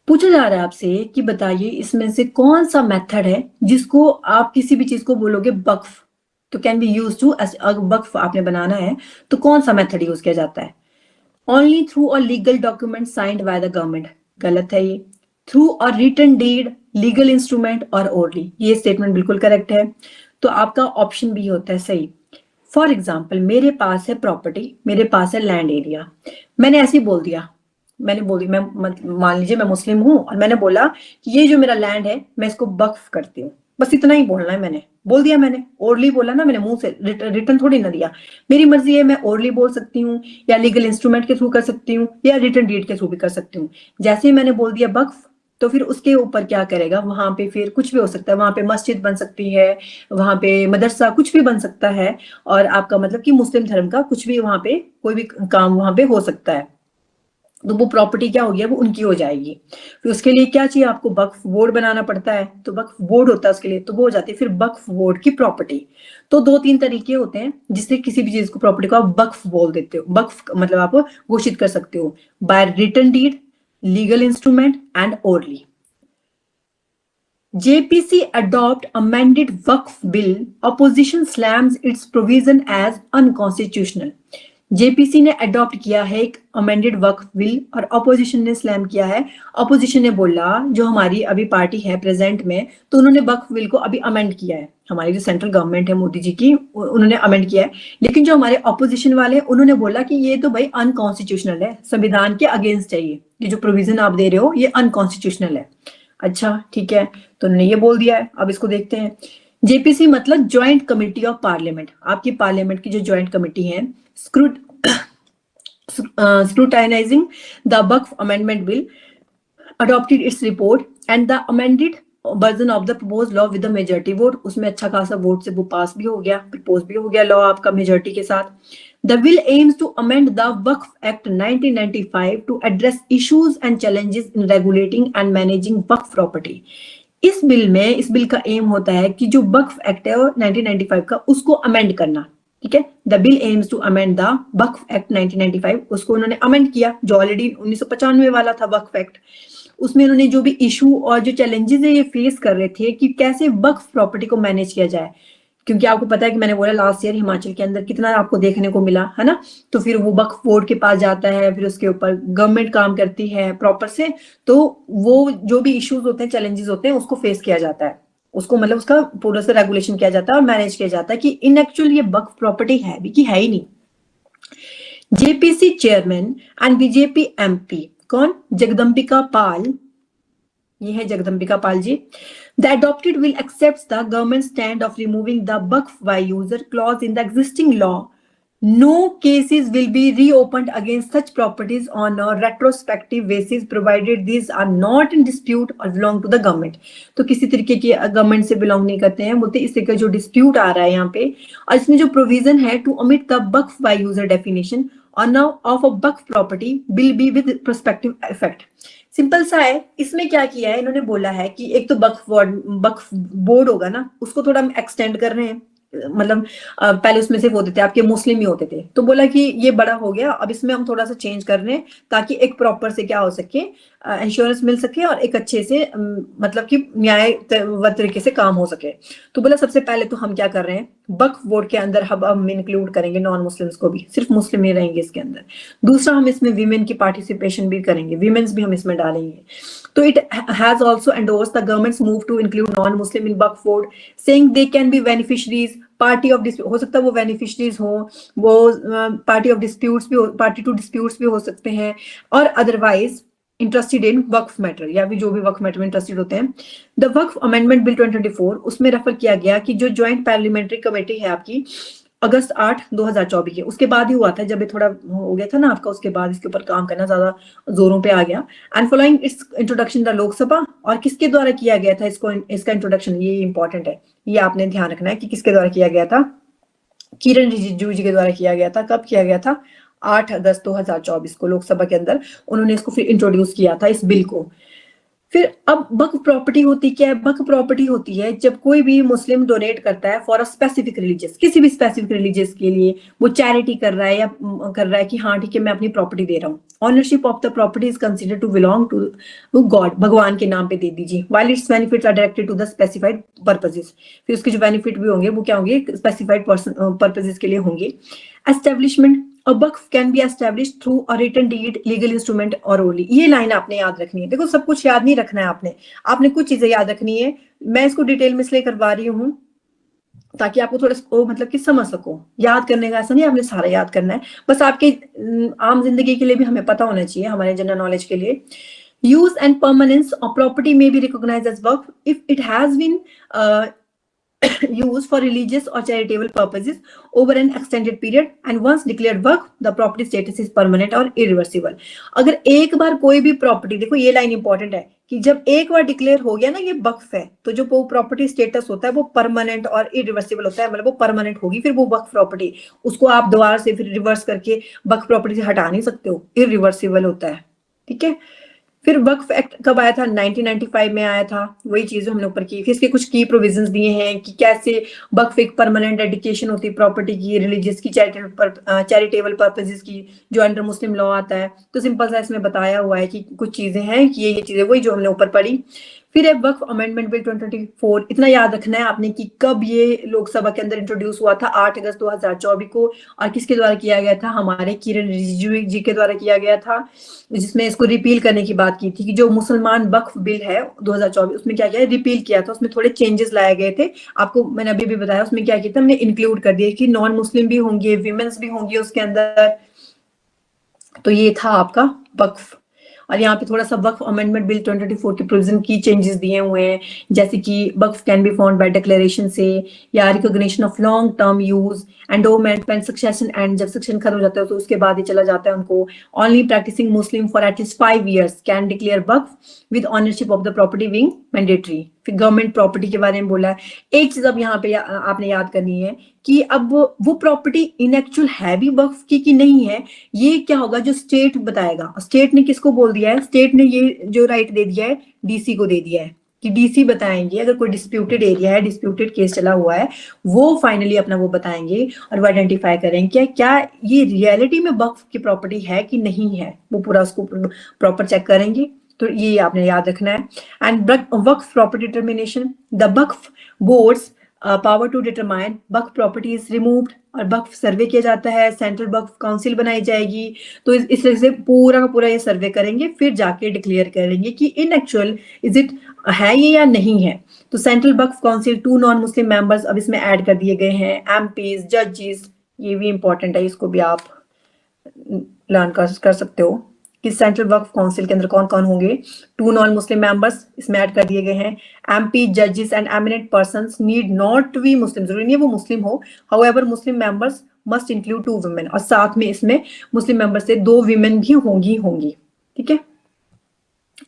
पूछा जा रहा है आपसे कि बताइए इसमें से कौन सा मेथड है जिसको आप किसी भी चीज को बोलोगे वक्फ, तो कैन बी यूज टू, वक्फ आपने बनाना है तो कौन सा मेथड यूज किया जाता है? Only through a legal document signed by the government, गलत है ये। Through a written deed, legal instrument और ओरली, ये स्टेटमेंट बिल्कुल करेक्ट है, तो आपका ऑप्शन बी होता है सही। फॉर एग्जाम्पल, मेरे पास है प्रॉपर्टी, मेरे पास है लैंड एरिया, मैंने ऐसे ही बोल दिया, मैं मान लीजिए मैं मुस्लिम हूं और मैंने बोला कि ये जो मेरा लैंड है मैं इसको वक्फ करती हूँ, बस इतना ही बोलना है, मैंने बोल दिया, मैंने ओरली बोला ना, मैंने मुंह से रिटर्न थोड़ी ना दिया। मेरी मर्जी है, मैं ओरली बोल सकती हूँ या लीगल इंस्ट्रूमेंट के थ्रू कर सकती हूँ या रिटर्न डीड के थ्रू भी कर सकती हूँ। जैसे ही मैंने बोल दिया वक्फ, तो फिर उसके ऊपर क्या करेगा, वहां पे फिर कुछ भी हो सकता है, वहां पे मस्जिद बन सकती है, वहां पे मदरसा, कुछ भी बन सकता है, और आपका मतलब कि मुस्लिम धर्म का कुछ भी वहां पे कोई भी काम वहां पे हो सकता है, तो वो प्रॉपर्टी क्या होगी, वो उनकी हो जाएगी। फिर उसके लिए क्या चाहिए, आपको वक्फ बोर्ड बनाना पड़ता है, तो वक्फ बोर्ड होता है उसके लिए, तो वो हो जाती है फिर वक्फ बोर्ड की प्रॉपर्टी। तो 2-3 तरीके होते हैं जिससे किसी भी चीज को, प्रॉपर्टी को आप वक्फ बोल देते हो, वक्फ मतलब आप घोषित कर सकते हो, by written deed, legal instrument and orally. JPC adopt amended Waqf bill, opposition slams its provision as unconstitutional. JPC ने अडॉप्ट किया है एक अमेंडेड वक्फ बिल और ऑपोजिशन ने स्लैम किया है। ऑपोजिशन ने बोला, जो हमारी अभी पार्टी है प्रेजेंट में, तो उन्होंने वक्फ बिल को अभी अमेंड किया है, हमारी जो सेंट्रल गवर्नमेंट है मोदी जी की, उन्होंने अमेंड किया है, लेकिन जो हमारे ऑपोजिशन वाले हैं उन्होंने बोला कि ये तो भाई अनकॉन्स्टिट्यूशनल है, संविधान के अगेंस्ट है, ये जो प्रोविजन आप दे रहे हो ये अनकॉन्स्टिट्यूशनल है। अच्छा ठीक है, तो उन्होंने ये बोल दिया है। अब इसको देखते हैं। जेपीसी मतलब ज्वाइंट कमेटी ऑफ पार्लियामेंट, आपकी पार्लियामेंट की जो ज्वाइंट कमेटी है, scrutinizing the Waqf Amendment Bill, adopted its report and the amended version of the proposed law with the majority vote. उसमें अच्छा खासा वोट से वो पास भी हो गया, प्रपोज भी हो गया लॉ आपका मेजोरिटी के साथ। The bill aims to amend the Waqf Act 1995 to address issues and challenges in regulating and managing Waqf property. इस बिल का एम होता है कि जो वक्फ एक्ट है 1995 का, उसको अमेंड करना, ठीक है। The bill aims to amend the Waqf act 1995, उसको उन्होंने अमेंड किया, जो ऑलरेडी 1995 वाला था वक्फ एक्ट। उसमें उन्होंने जो भी इशू और जो चैलेंजेस है ये फेस कर रहे थे कि कैसे वक्फ प्रॉपर्टी को मैनेज किया जाए, क्योंकि आपको पता है कि मैंने बोला लास्ट ईयर हिमाचल के अंदर कितना आपको देखने को मिला है ना, तो फिर वो वक्फ बोर्ड के पास जाता है, फिर उसके ऊपर गवर्नमेंट काम करती है प्रॉपर से, तो वो जो भी इश्यूज होते हैं, चैलेंजेस होते हैं, उसको फेस किया जाता है, उसको मतलब उसका पूरा से रेगुलेशन किया जाता है और मैनेज किया जाता है कि इन एक्चुअल ये वक्फ प्रॉपर्टी है भी कि है ही नहीं। JPC chairman and BJP MP कौन, जगदम्बिका पाल, ये है Jagdambika Pal ji. The adopted will accepts the government stand of removing the Waqf by user clause in the existing law. No cases will be reopened against such properties on a retrospective basis provided these are not in dispute or belong to the government. तो किसी तरीके की गवर्नमेंट से बिलोंग नहीं करते हैं, बोलते इससे का जो डिस्प्यूट आ रहा है यहाँ पे, और इसमें जो प्रोविजन है to omit the Waqf by user definition or now of a Waqf property will be with prospective effect. Simple सा है। इसमें क्या किया है, इन्होंने बोला है कि एक तो वक्फ बोर्ड होगा ना, उसको थोड़ा हम एक्सटेंड कर रहे हैं, मतलब पहले उसमें से होते थे आपके मुस्लिम ही होते थे, तो बोला कि ये बड़ा हो गया, अब इसमें हम थोड़ा सा चेंज कर रहे हैं ताकि एक प्रॉपर से क्या हो सके, इंश्योरेंस मिल सके और एक अच्छे से मतलब कि न्यायबद्ध तरीके से काम हो सके। तो बोला सबसे पहले तो हम क्या कर रहे हैं, वक्फ बोर्ड के अंदर हम इंक्लूड करेंगे नॉन मुस्लिम्स को भी, सिर्फ मुस्लिम ही रहेंगे इसके अंदर। दूसरा, हम इसमें वीमेन की पार्टिसिपेशन भी करेंगे, वीमेन्स भी हम इसमें डालेंगे। तो it has also endorse the government's move to include non Muslim in Waqf board, saying they can be beneficiaries, party of dispute, हो सकता है वो बेनिफिशरीज हो, वो पार्टी ऑफ डिस्प्यूट्स भी, पार्टी टू डिस्प्यूट्स भी हो सकते हैं, और otherwise interested in Waqf matter, या भी जो भी वक्फ मैटर में इंटरेस्टेड होते हैं। द वक्फ अमेंडमेंट बिल 2024, उसमें रेफर किया गया कि जो ज्वाइंट पार्लियामेंट्री कमेटी है आपकी, अगस्त 8 2024 के, उसके बाद ही हुआ था, जब ये थोड़ा हो गया था ना आपका, उसके बाद इसके ऊपर काम करना ज्यादा जोरों पे आ गया। And following it's introduction the Lok Sabha, और किसके द्वारा किया गया था इसको, इसका इंट्रोडक्शन, ये इंपॉर्टेंट है, ये आपने ध्यान रखना है कि किसके द्वारा किया गया था। किरण रिजिजू जी के द्वारा किया गया था। कब किया गया था? 8 अगस्त 2024 को लोकसभा के अंदर उन्होंने इसको फिर इंट्रोड्यूस किया था इस बिल को। फिर अब वक्फ प्रॉपर्टी होती क्या है? वक्फ प्रॉपर्टी होती है जब कोई भी मुस्लिम डोनेट करता है फॉर अ स्पेसिफिक रिलीजियस, किसी भी स्पेसिफिक रिलीजियस के लिए वो चैरिटी कर रहा है या कर रहा है कि हाँ ठीक है मैं अपनी प्रॉपर्टी दे रहा हूँ। Ownership of the property is considered to belong to God, भगवान के नाम पे दे दीजिए। While its benefits are directed to the specified purposes, फिर उसके जो बेनिफिट भी होंगे वो क्या होंगे? स्पेसिफाइड पर्पसेस के लिए होंगे। Establishment, A Waqf can be establish through a written deed, legal instrument और ओनली। ये लाइन आपने याद रखनी है। देखो सब कुछ याद नहीं रखना है आपने कुछ चीजें याद रखनी है। मैं इसको डिटेल में इसलिए करवा रही हूँ ताकि आपको थोड़ा मतलब कि समझ सको। याद करने का ऐसा नहीं आपने सारा याद करना है, बस आपके आम जिंदगी के लिए भी हमें पता होना चाहिए, हमारे जनरल नॉलेज के लिए। Use and permanence of property में be recognise as waqf if it has been used for religious or charitable purposes over an extended period and once declared Waqf the property status is permanent or irreversible। अगर एक बार कोई भी प्रॉपर्टी, देखो ये लाइन इंपॉर्टेंट है कि जब एक बार डिक्लेयर हो गया ना ये वक्फ है, तो जो वो प्रॉपर्टी स्टेटस होता है वो परमानेंट और इरिवर्सिबल होता है, मतलब वो परमानेंट होगी फिर वो वक्फ प्रॉपर्टी, उसको आप दोबारा से फिर रिवर्स करके वक्फ प्रॉपर्टी से हटा नहीं सकते हो, इरिवर्सिबल होता है। ठीक है। फिर वक्फ एक्ट कब आया था? 1995 में आया था। वही चीज हमने ऊपर की। फिर इसके कुछ की प्रोविजंस दिए हैं कि कैसे वक्फ एक परमानेंट डेडिकेशन होती है प्रॉपर्टी की, रिलीजियस की, चैरिटेबल पर्पसेस की, जो अंडर मुस्लिम लॉ आता है। तो सिंपल सा इसमें बताया हुआ है कि कुछ चीजें हैं कि ये चीजें वही जो हमने ऊपर पढ़ी। फिर है वक्फ अमेंडमेंट बिल 2024, इतना याद रखना है आपने कि कब ये लोकसभा के अंदर इंट्रोड्यूस हुआ था, 8 अगस्त 2024 को, और किसके द्वारा किया गया था? हमारे किरण रिजिजू जी के द्वारा किया गया था, जिसमें इसको रिपील करने की बात की थी कि जो मुसलमान वक्फ बिल है 2024, उसमें क्या किया? रिपील किया था, उसमें थोड़े चेंजेस लाए गए थे। आपको मैंने अभी भी बताया उसमें क्या किया था, हमने इंक्लूड कर दिया कि नॉन मुस्लिम भी होंगे, विमेन्स भी होंगी उसके अंदर। तो ये था आपका वक्फ। और यहाँ पे थोड़ा सा वक्फ अमेंडमेंट बिल 2024 के प्रोविजन की चेंजेस दिए हुए हैं, जैसे कि waqf can be found by declaration से, या recognition of long term use, endowment, when succession and, जब सक्सेशन खत्म हो जाता है तो उसके बाद ही चला जाता है उनको। Only practising Muslim for at least 5 years can declare Waqf with ownership of the property being mandatory. फिर गवर्नमेंट प्रॉपर्टी के बारे में बोला है। एक चीज अब यहाँ पे आपने याद करनी है कि अब वो प्रॉपर्टी इन एक्चुअल है भी वक्फ की कि नहीं है, ये क्या होगा? जो स्टेट बताएगा। स्टेट ने किसको बोल दिया है? स्टेट ने ये जो राइट दे दिया है डीसी को दे दिया है कि डीसी बताएंगे अगर कोई डिस्प्यूटेड एरिया है, डिस्प्यूटेड केस चला हुआ है, वो फाइनली अपना वो बताएंगे और वो आइडेंटिफाई करेंगे क्या ये रियलिटी में वक्फ की प्रॉपर्टी है कि नहीं है, वो पूरा उसको प्रॉपर चेक करेंगे। तो ये आपने याद रखना है। And Waqf property determination, the Waqf boards power to determine Waqf property is removed, और वक्फ सर्वे किया जाता है, सेंट्रल वक्फ काउंसिल बनाई जाएगी। तो इस तरह से पूरा का पूरा ये सर्वे करेंगे, फिर जाके डिक्लेयर करेंगे कि इन एक्चुअल इज इट है ये या नहीं है। तो सेंट्रल वक्फ काउंसिल 2 नॉन मुस्लिम मेंबर्स अब इसमें ऐड कर दिए गए हैं, एमपीज, जजेस, ये भी इंपॉर्टेंट है, इसको भी आप लर्न कर सकते हो कि सेंट्रल वक्फ काउंसिल के अंदर कौन कौन होंगे। 2 नॉन मुस्लिम मेंबर्स इसमें ऐड कर दिए गए हैं। एमपी, जजेस and eminent persons need not be Muslim, जरूरी नहीं है वो मुस्लिम हो, however Muslim members must include 2 women, और साथ में इसमें मुस्लिम मेंबर से 2 women भी होंगी। ठीक है।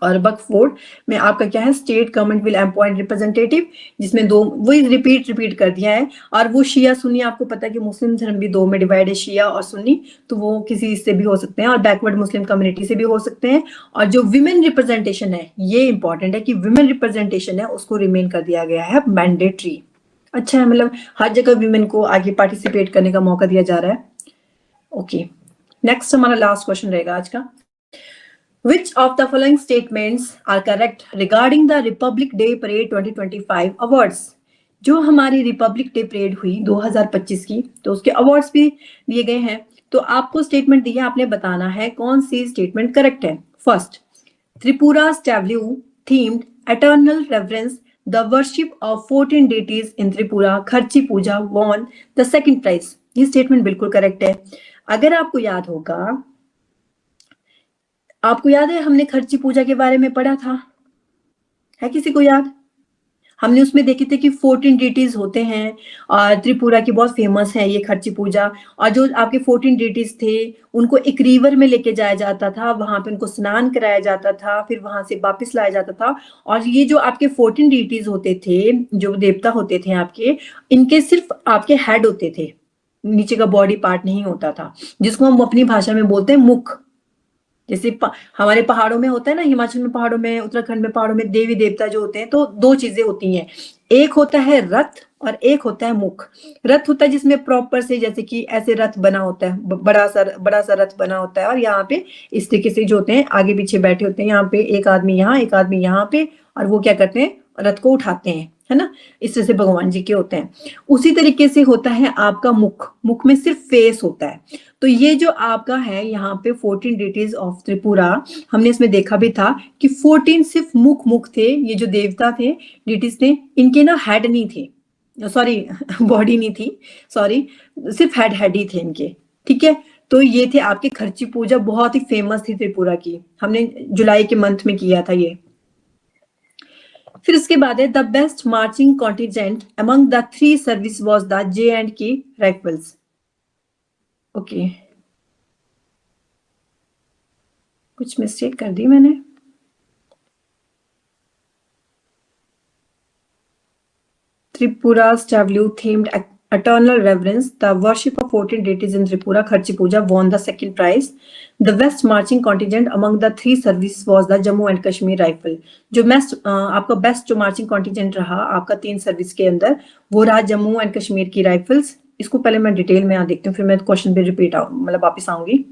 और वक्फ बोर्ड में आपका क्या है? State government will appoint representative, जिसमें 2, वही रिपीट कर दिया है। और वो शिया सुन्नी, आपको पता है कि मुस्लिम धर्म भी 2 में डिवाइड है, शिया और सुन्नी, तो वो किसी से भी हो सकते हैं और बैकवर्ड मुस्लिम कम्युनिटी से भी हो सकते हैं। और जो विमेन रिप्रेजेंटेशन है, ये इंपॉर्टेंट है कि विमेन रिप्रेजेंटेशन है उसको रिमेन कर दिया गया है मैंडेटरी। अच्छा है, मतलब हर जगह विमेन को आगे पार्टिसिपेट करने का मौका दिया जा रहा है। ओके, नेक्स्ट हमारा लास्ट क्वेश्चन रहेगा आज का। Which of the following statements are correct regarding the Republic Day Parade 2025 awards? जो हमारी रिपब्लिक डे परेड हुई 2025 की, तो उसके अवार्ड्स भी दिए गए हैं। तो आपको स्टेटमेंट दी है, आपने बताना है कौन सी स्टेटमेंट करेक्ट है। First, Tripura tableau themed eternal reverence the worship of 14 deities in Tripura Kharchi Puja won the second prize. ये स्टेटमेंट बिल्कुल करेक्ट है। अगर आपको याद होगा, आपको याद है हमने खर्ची पूजा के बारे में पढ़ा था, है किसी को याद? हमने उसमें देखे थे कि 14 डेटीज होते हैं और त्रिपुरा की बहुत फेमस है ये खर्ची पूजा। और जो आपके 14 डेटीज थे उनको एक रिवर में लेके जाया जाता था, वहां पे उनको स्नान कराया जाता था, फिर वहां से वापस लाया जाता था। और ये जो आपके 14 डेटीज होते थे, जो देवता होते थे आपके, इनके सिर्फ आपके हेड होते थे, नीचे का बॉडी पार्ट नहीं होता था, जिसको हम अपनी भाषा में बोलते हैं मुख। जैसे हमारे पहाड़ों में होता है ना, हिमाचल में पहाड़ों में, उत्तराखंड में पहाड़ों में देवी देवता जो होते हैं, तो दो चीजें होती हैं, एक होता है रथ और एक होता है मुख। रथ होता है जिसमें प्रॉपर से, जैसे कि ऐसे रथ बना होता है, बड़ा सा रथ बना होता है, और यहाँ पे इस तरीके से जो होते हैं आगे पीछे बैठे होते हैं, यहाँ पे एक आदमी यहाँ, एक आदमी यहाँ पे, और वो क्या करते हैं, रथ को उठाते हैं, है ना। इस तरह से भगवान जी के होते हैं। उसी तरीके से होता है आपका मुख। मुख में सिर्फ फेस होता है। तो ये जो आपका है यहाँ पे 14 डेटीज ऑफ त्रिपुरा, हमने इसमें देखा भी था कि 14 सिर्फ मुख थे। ये जो देवता थे, डेटीज थे, इनके ना हेड नहीं थे, सॉरी बॉडी नहीं थी, सॉरी, सिर्फ हेड ही थे इनके, ठीक है। तो ये थे आपके खर्ची पूजा, बहुत ही फेमस थी त्रिपुरा की, हमने जुलाई के मंथ में किया था ये। फिर उसके बाद है the best marching contingent among the 3 service was the J&K rifles. Okay, कुछ मिस्टेक कर दी मैंने। Tripura tableau themed eternal reverence the worship of 14 deities in Tripura Kharchi Puja won the second prize. The best marching contingent among the 3 service was the Jammu and Kashmir Rifle. जो आपका बेस्ट जो मार्चिंग कॉन्टिजेंट रहा आपका 3 सर्विस के अंदर, वो रहा जम्मू एंड कश्मीर की राइफल्स। इसको पहले मैं डिटेल में देखती हूँ, फिर मैं क्वेश्चन पे रिपीट मतलब वापस आऊंगी।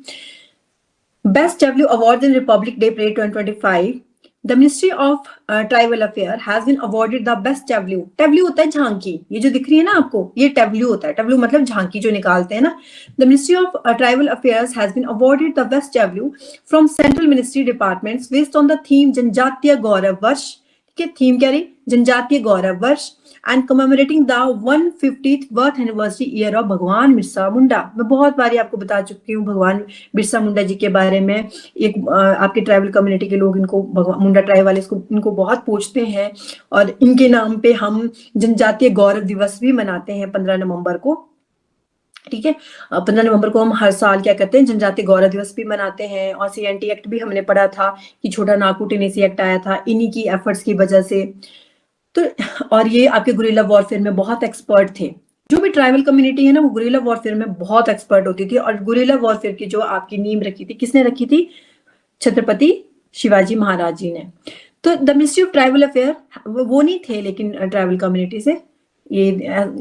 Best W award in Republic day parade 2025, The Ministry of Tribal Affairs has been awarded the best tableau. tableau होता है झांकी, ये जो दिख रही है ना आपको, ये tableau होता है। tableau मतलब झांकी जो निकालते हैं ना। The Ministry of Tribal Affairs has been awarded the best tableau from Central Ministry departments based on the theme जनजातीय गौरव वर्ष। ठीक है, थीम क्या रही? जनजातीय गौरव वर्ष। And commemorating the 150th birth anniversary year of Bhagwan Birsa मुंडा। मैं बहुत बारी आपको बता चुकी हूँ भगवान बिरसा मुंडा जी के बारे में। एक आपके ट्राइबल कम्युनिटी के लोग इनको भगवान मुंडा ट्राइब वाले इनको बहुत पूछते हैं, और इनके नाम पे हम जनजातीय गौरव दिवस भी मनाते हैं 15 नवंबर को। ठीक है, 15 नवंबर को हम हर साल क्या करते हैं, जनजातीय गौरव दिवस भी मनाते हैं। और CNT एक्ट भी हमने पढ़ा था कि छोटा नागपुर टेनेसी एक्ट आया था इन्हीं की एफर्ट्स की वजह से। तो और ये आपके गुरिल्ला वॉरफेयर में बहुत एक्सपर्ट थे। जो भी ट्राइबल कम्युनिटी है ना, वो गुरिल्ला वॉरफेयर में बहुत एक्सपर्ट होती थी। और गुरिल्ला वॉरफेयर की जो आपकी नींव रखी थी, किसने रखी थी? छत्रपति शिवाजी महाराज जी ने। तो the ministry of tribal affair वो नहीं थे, लेकिन ट्राइबल कम्युनिटी से, ये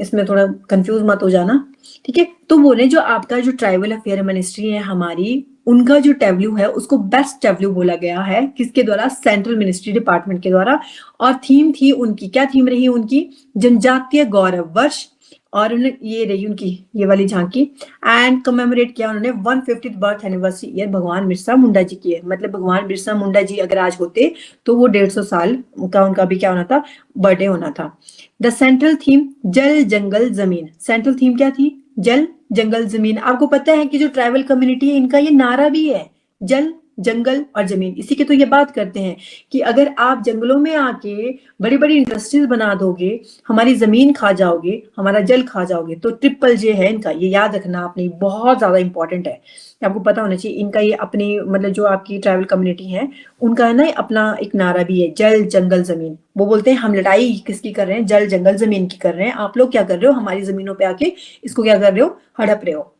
इसमें थोड़ा कंफ्यूज मत हो जाना, ठीक है। तो बोले जो आपका जो ट्राइबल अफेयर मिनिस्ट्री है हमारी, उनका जो टेब्ल्यू है उसको बेस्ट टेब्ल्यू बोला गया है। किसके द्वारा? सेंट्रल मिनिस्ट्री डिपार्टमेंट के द्वारा। और थीम थी उनकी, क्या थीम रही उनकी? जनजातीय गौरव वर्ष। और ये रही उनकी ये वाली झांकी। एंड कमेमोरेट किया उन्होंने 150th बर्थ एनिवर्सरी ईयर भगवान बिरसा मुंडा जी की है। मतलब भगवान बिरसा मुंडा जी अगर आज होते तो वो 150 साल का उनका भी क्या होना था, बर्थडे होना था। द सेंट्रल थीम जल जंगल जमीन। सेंट्रल थीम क्या थी? जल जंगल जमीन। आपको पता है कि जो ट्राइबल कम्युनिटी है इनका ये नारा भी है, जल जंगल और जमीन। इसी के तो ये बात करते हैं कि अगर आप जंगलों में आके बड़ी बड़ी इंडस्ट्रीज बना दोगे, हमारी जमीन खा जाओगे, हमारा जल खा जाओगे, तो ट्रिपल जे है इनका, ये याद रखना आपने, बहुत ज्यादा इंपॉर्टेंट है, आपको पता होना चाहिए। इनका ये अपनी मतलब जो आपकी ट्राइबल कम्युनिटी है उनका ना अपना एक नारा भी है, जल जंगल जमीन। वो बोलते हैं हम लड़ाई किसकी कर रहे हैं? जल जंगल जमीन की कर रहे हैं। आप लोग क्या कर रहे हो? हमारी जमीनों पे आके इसको क्या कर रहे हो? हड़प रहे हो।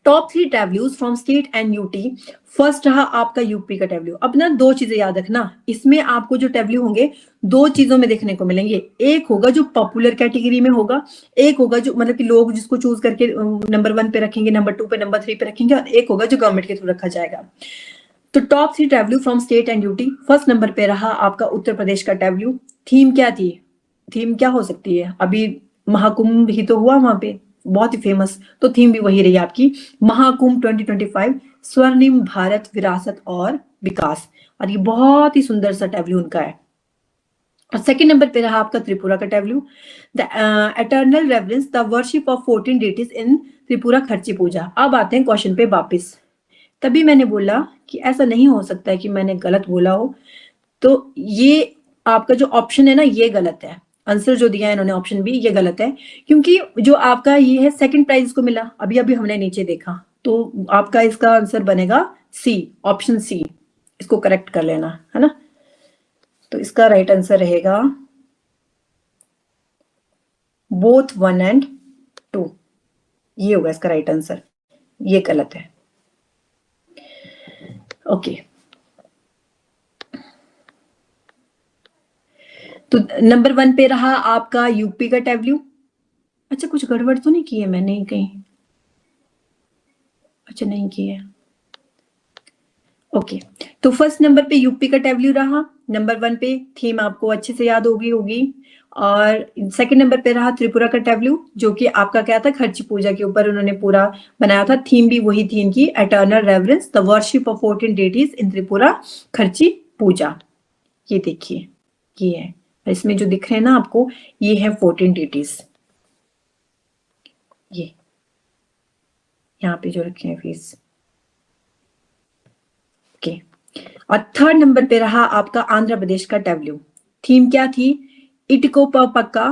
Top 3 tableaux from state and UT. First रहा आपका यूपी का टेब्ल्यू। अब ना 2 चीजें याद रखना, इसमें आपको जो टेब्ल्यू होंगे 2 चीजों में देखने को मिलेंगे। एक होगा जो पॉपुलर कैटेगरी में होगा, एक होगा जो मतलब कि लोग जिसको चूज करके नंबर 1 पे रखेंगे, नंबर 2 पे, नंबर 3 पे रखेंगे, और एक होगा जो गवर्नमेंट के थ्रू रखा जाएगा। तो top 3 tableau from state and UT. First number पे रहा आपका उत्तर प्रदेश का टैब्लू। थीम क्या थी? थीम क्या हो सकती है? अभी महाकुंभ ही तो हुआ वहां पे, बहुत ही फेमस, तो थीम भी वही रही आपकी, महाकुंभ 2025, स्वर्णिम भारत विरासत और विकास। और ये बहुत ही सुंदर सा टैब्लू उनका है। और सेकंड नंबर पे रहा आपका त्रिपुरा का tableau, the eternal reverence the worship of 14 deities in Tripura Kharchi Puja. अब आते हैं क्वेश्चन पे वापस। तभी मैंने बोला कि ऐसा नहीं हो सकता है कि मैंने गलत बोला हो, तो ये आपका जो ऑप्शन है ना, ये गलत है। आंसर जो दिया है इन्होंने ऑप्शन बी, ये गलत है, क्योंकि जो आपका ये है सेकंड प्राइज इसको मिला, अभी अभी हमने नीचे देखा, तो आपका इसका आंसर बनेगा सी, ऑप्शन सी। इसको करेक्ट कर लेना है ना। तो इसका राइट आंसर रहेगा बोथ 1 एंड 2, ये होगा इसका राइट आंसर, ये गलत है। ओके, तो नंबर 1 पे रहा आपका यूपी का टैब्लू। अच्छा, कुछ गड़बड़ तो नहीं की है मैंने कहीं? अच्छा, नहीं की है। ओके, तो फर्स्ट नंबर पे यूपी का टैब्लू रहा, नंबर 1 पे थीम आपको अच्छे से याद होगी। और सेकंड नंबर पे रहा त्रिपुरा का टैब्लू, जो कि आपका क्या था, खर्ची पूजा के ऊपर उन्होंने पूरा बनाया था। थीम भी वही थी इनकी, eternal reverence the worship of 14 deities in Tripura Kharchi Puja. ये देखिए, ये है, इसमें जो दिख रहे हैं ना आपको, ये है 14 डेटीज, ये यहाँ पे जो रखे हैं फीस। ओके, और थर्ड नंबर पे रहा आपका आंध्र प्रदेश का टैब्लू। थीम क्या थी? Etikoppaka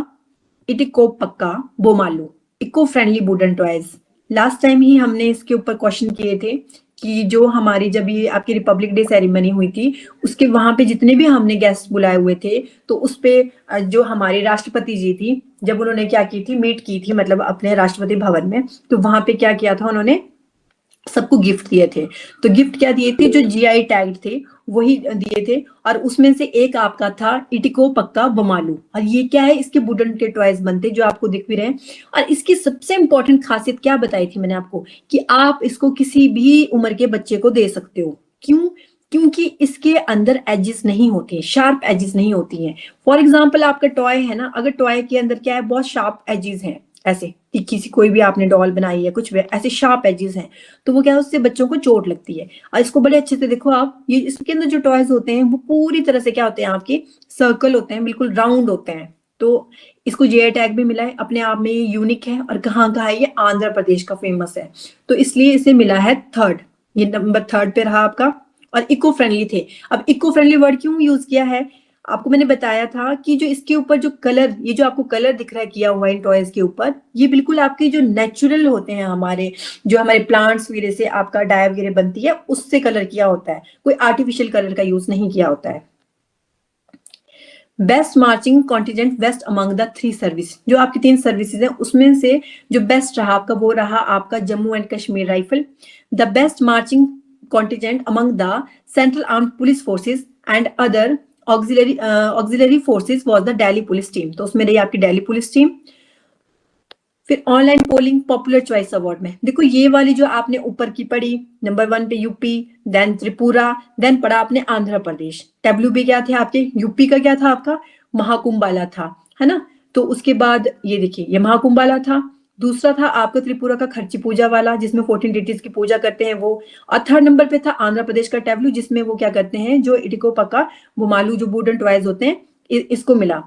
Bommalu, eco friendly wooden toys. Last time ही हमने इसके ऊपर क्वेश्चन किए थे कि जो हमारी जब ये आपकी रिपब्लिक डे सेरेमनी हुई थी, उसके वहां पे जितने भी हमने गेस्ट बुलाए हुए थे, तो उस पे जो हमारी राष्ट्रपति जी थी, जब उन्होंने क्या की थी, मीट की थी, मतलब अपने राष्ट्रपति भवन में, तो वहां पे क्या किया था, उन्होंने सबको गिफ्ट दिए थे। तो गिफ्ट क्या दिए थे? जो जीआई टैग थे वही दिए थे, और उसमें से एक आपका था इटिको पक्का बमालू। और ये क्या है, इसके वुडन के टॉयज बनते जो आपको दिख भी रहे हैं। और इसकी सबसे इंपॉर्टेंट खासियत क्या बताई थी मैंने आपको, कि आप इसको किसी भी उम्र के बच्चे को दे सकते हो। क्यों? क्योंकि इसके अंदर एजेस नहीं होते, शार्प एजेस नहीं होती हैं। फॉर एग्जाम्पल आपका टॉय है ना, अगर टॉय के अंदर क्या है, बहुत शार्प एजेस हैं, ऐसे तिक्की सी कोई भी आपने डॉल बनाई है, कुछ भी ऐसे शार्प एजेस हैं, तो वो क्या है, उससे बच्चों को चोट लगती है। और इसको बड़े अच्छे से देखो आप, ये इसके अंदर जो टॉयज होते हैं वो पूरी तरह से क्या होते हैं, आपके सर्कल होते हैं, बिल्कुल राउंड होते हैं। तो इसको जीआई टैग भी मिला है, अपने आप में ये यूनिक है। और कहाँ का है ये? आंध्र प्रदेश का फेमस है, तो इसलिए इसे मिला है थर्ड। ये नंबर थर्ड पे रहा आपका। और इको फ्रेंडली थे। अब इको फ्रेंडली वर्ड क्यों यूज किया है? आपको मैंने बताया था कि जो इसके ऊपर जो कलर, ये जो आपको कलर दिख रहा है किया हुआ इन टॉयज के ऊपर, ये बिल्कुल आपके जो नेचुरल होते हैं, हमारे जो हमारे प्लांट्स वगैरह से आपका डाई वगैरह बनती है, उससे कलर किया होता है, कोई आर्टिफिशियल कलर का यूज नहीं किया होता है। Best marching contingent west among the 3 service, जो आपकी 3 सर्विसेज हैं उसमें से जो बेस्ट रहा आपका, वो रहा आपका Jammu and Kashmir rifle. The best marching contingent among the central armed police forces and other auxiliary forces was the Delhi police team, तो उसमें रही आपकी दिल्ली पुलिस टीम। फिर online polling popular choice award में देखो, ये वाली जो आपने ऊपर की पढ़ी, नंबर 1 पे यूपी, देन त्रिपुरा, देन पढ़ा आपने आंध्र प्रदेश। डब्ल्यू भी क्या थे आपके? यूपी का क्या था आपका? महाकुंभाला था, है ना। तो उसके बाद ये देखिए, ये महाकुंभाला था। दूसरा था आपका त्रिपुरा का खर्ची पूजा वाला, जिसमें 14 डेटीज की पूजा करते हैं वो। और थर्ड नंबर पे था आंध्र प्रदेश का टैब्लू, जिसमें वो क्या करते हैं, जो इटिको पक्का बुमालू जो वुडन टॉयज होते हैं, इसको मिला।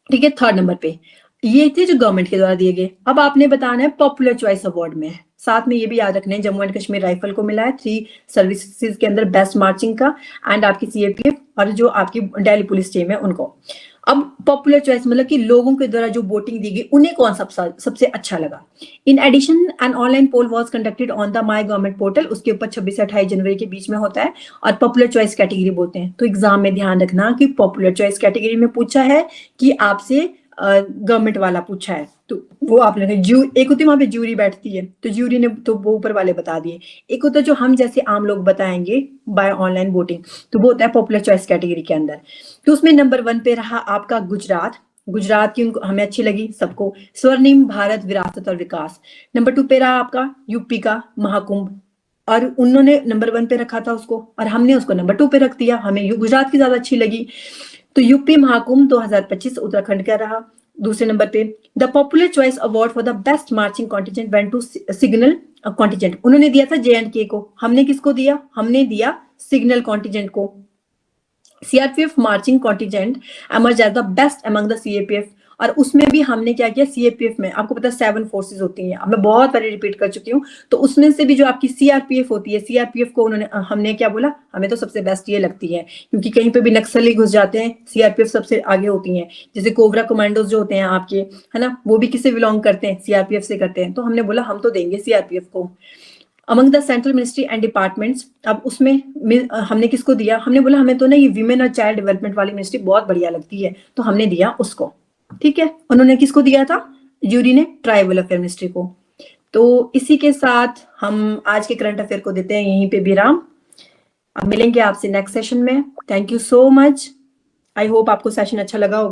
ठीक है, थर्ड नंबर पे ये थे जो गवर्नमेंट के द्वारा दिए गए। अब आपने बताना है पॉपुलर चॉइस अवार्ड में, साथ में ये भी याद रखना है, जम्मू एंड कश्मीर राइफल को मिला है 3 सर्विसेज के अंदर बेस्ट मार्चिंग का, एंड आपकी सीएपीएफ और जो आपकी दिल्ली पुलिस टीम है उनको। अब पॉपुलर चॉइस मतलब कि लोगों के द्वारा जो वोटिंग दी गई, उन्हें कौन सबसे अच्छा लगा। In addition an online poll was conducted on the my government portal, उसके ऊपर 26 से 28 जनवरी के बीच में होता है, और पॉपुलर चॉइस कैटेगरी बोलते हैं। तो एग्जाम में ध्यान रखना कि पॉपुलर चॉइस कैटेगरी में पूछा है कि आपसे गवर्नमेंट वाला पूछा है, तो वो आपने एक होती वहां पे ज्यूरी बैठती है, तो ज्यूरी ने तो वो ऊपर वाले बता दिए। एक होता है जो हम जैसे आम लोग बताएंगे बाय ऑनलाइन वोटिंग, तो वो होता है पॉपुलर चॉइस कैटेगरी के अंदर। तो उसमें नंबर 1 पे रहा आपका गुजरात। गुजरात की उनको हमें अच्छी लगी सबको, स्वर्णिम भारत विरासत और विकास। नंबर 2 पे रहा आपका यूपी का महाकुंभ, और उन्होंने नंबर 1 पे रखा था उसको, और हमने उसको नंबर 2 पे रख दिया। हमें गुजरात की ज्यादा अच्छी लगी, तो यूपी महाकुंभ 2025 उत्तराखंड का रहा दूसरे नंबर पे। The popular choice award for the best marching contingent went to signal contingent. उन्होंने दिया था J&K को, हमने किसको दिया? हमने दिया सिग्नल कॉन्टिजेंट को। CRPF marching contingent emerge as the best among the CAPF, और उसमें भी हमने क्या किया? सीएपीएफ में आपको पता है 7 फोर्सेस होती हैं, अब मैं बहुत बार रिपीट कर चुकी हूँ, तो उसमें से भी जो आपकी सीआरपीएफ होती है, सीआरपीएफ को उन्होंने हमने क्या बोला? हमें तो सबसे बेस्ट ये लगती है, क्योंकि कहीं पे भी नक्सली घुस जाते हैं, सीआरपीएफ सबसे आगे होती हैं। जैसे कोबरा कमांडोज जो होते हैं आपके, है ना, वो भी किससे बिलोंग करते हैं? सीआरपीएफ से करते हैं। तो हमने बोला हम तो देंगे सीआरपीएफ को। Among the central ministry and departments, अब उसमें हमने किसको दिया? हमने बोला हमें तो ना ये विमेन और चाइल्ड डेवलपमेंट वाली मिनिस्ट्री बहुत बढ़िया लगती है, तो हमने दिया उसको। ठीक है, उन्होंने किसको दिया था? जूरी ने ट्राइबल अफेयर मिनिस्ट्री को। तो इसी के साथ हम आज के करंट अफेयर को देते हैं यहीं पे विराम। अब मिलेंगे आपसे नेक्स्ट सेशन में। Thank you so much. I hope आपको सेशन अच्छा लगा होगा।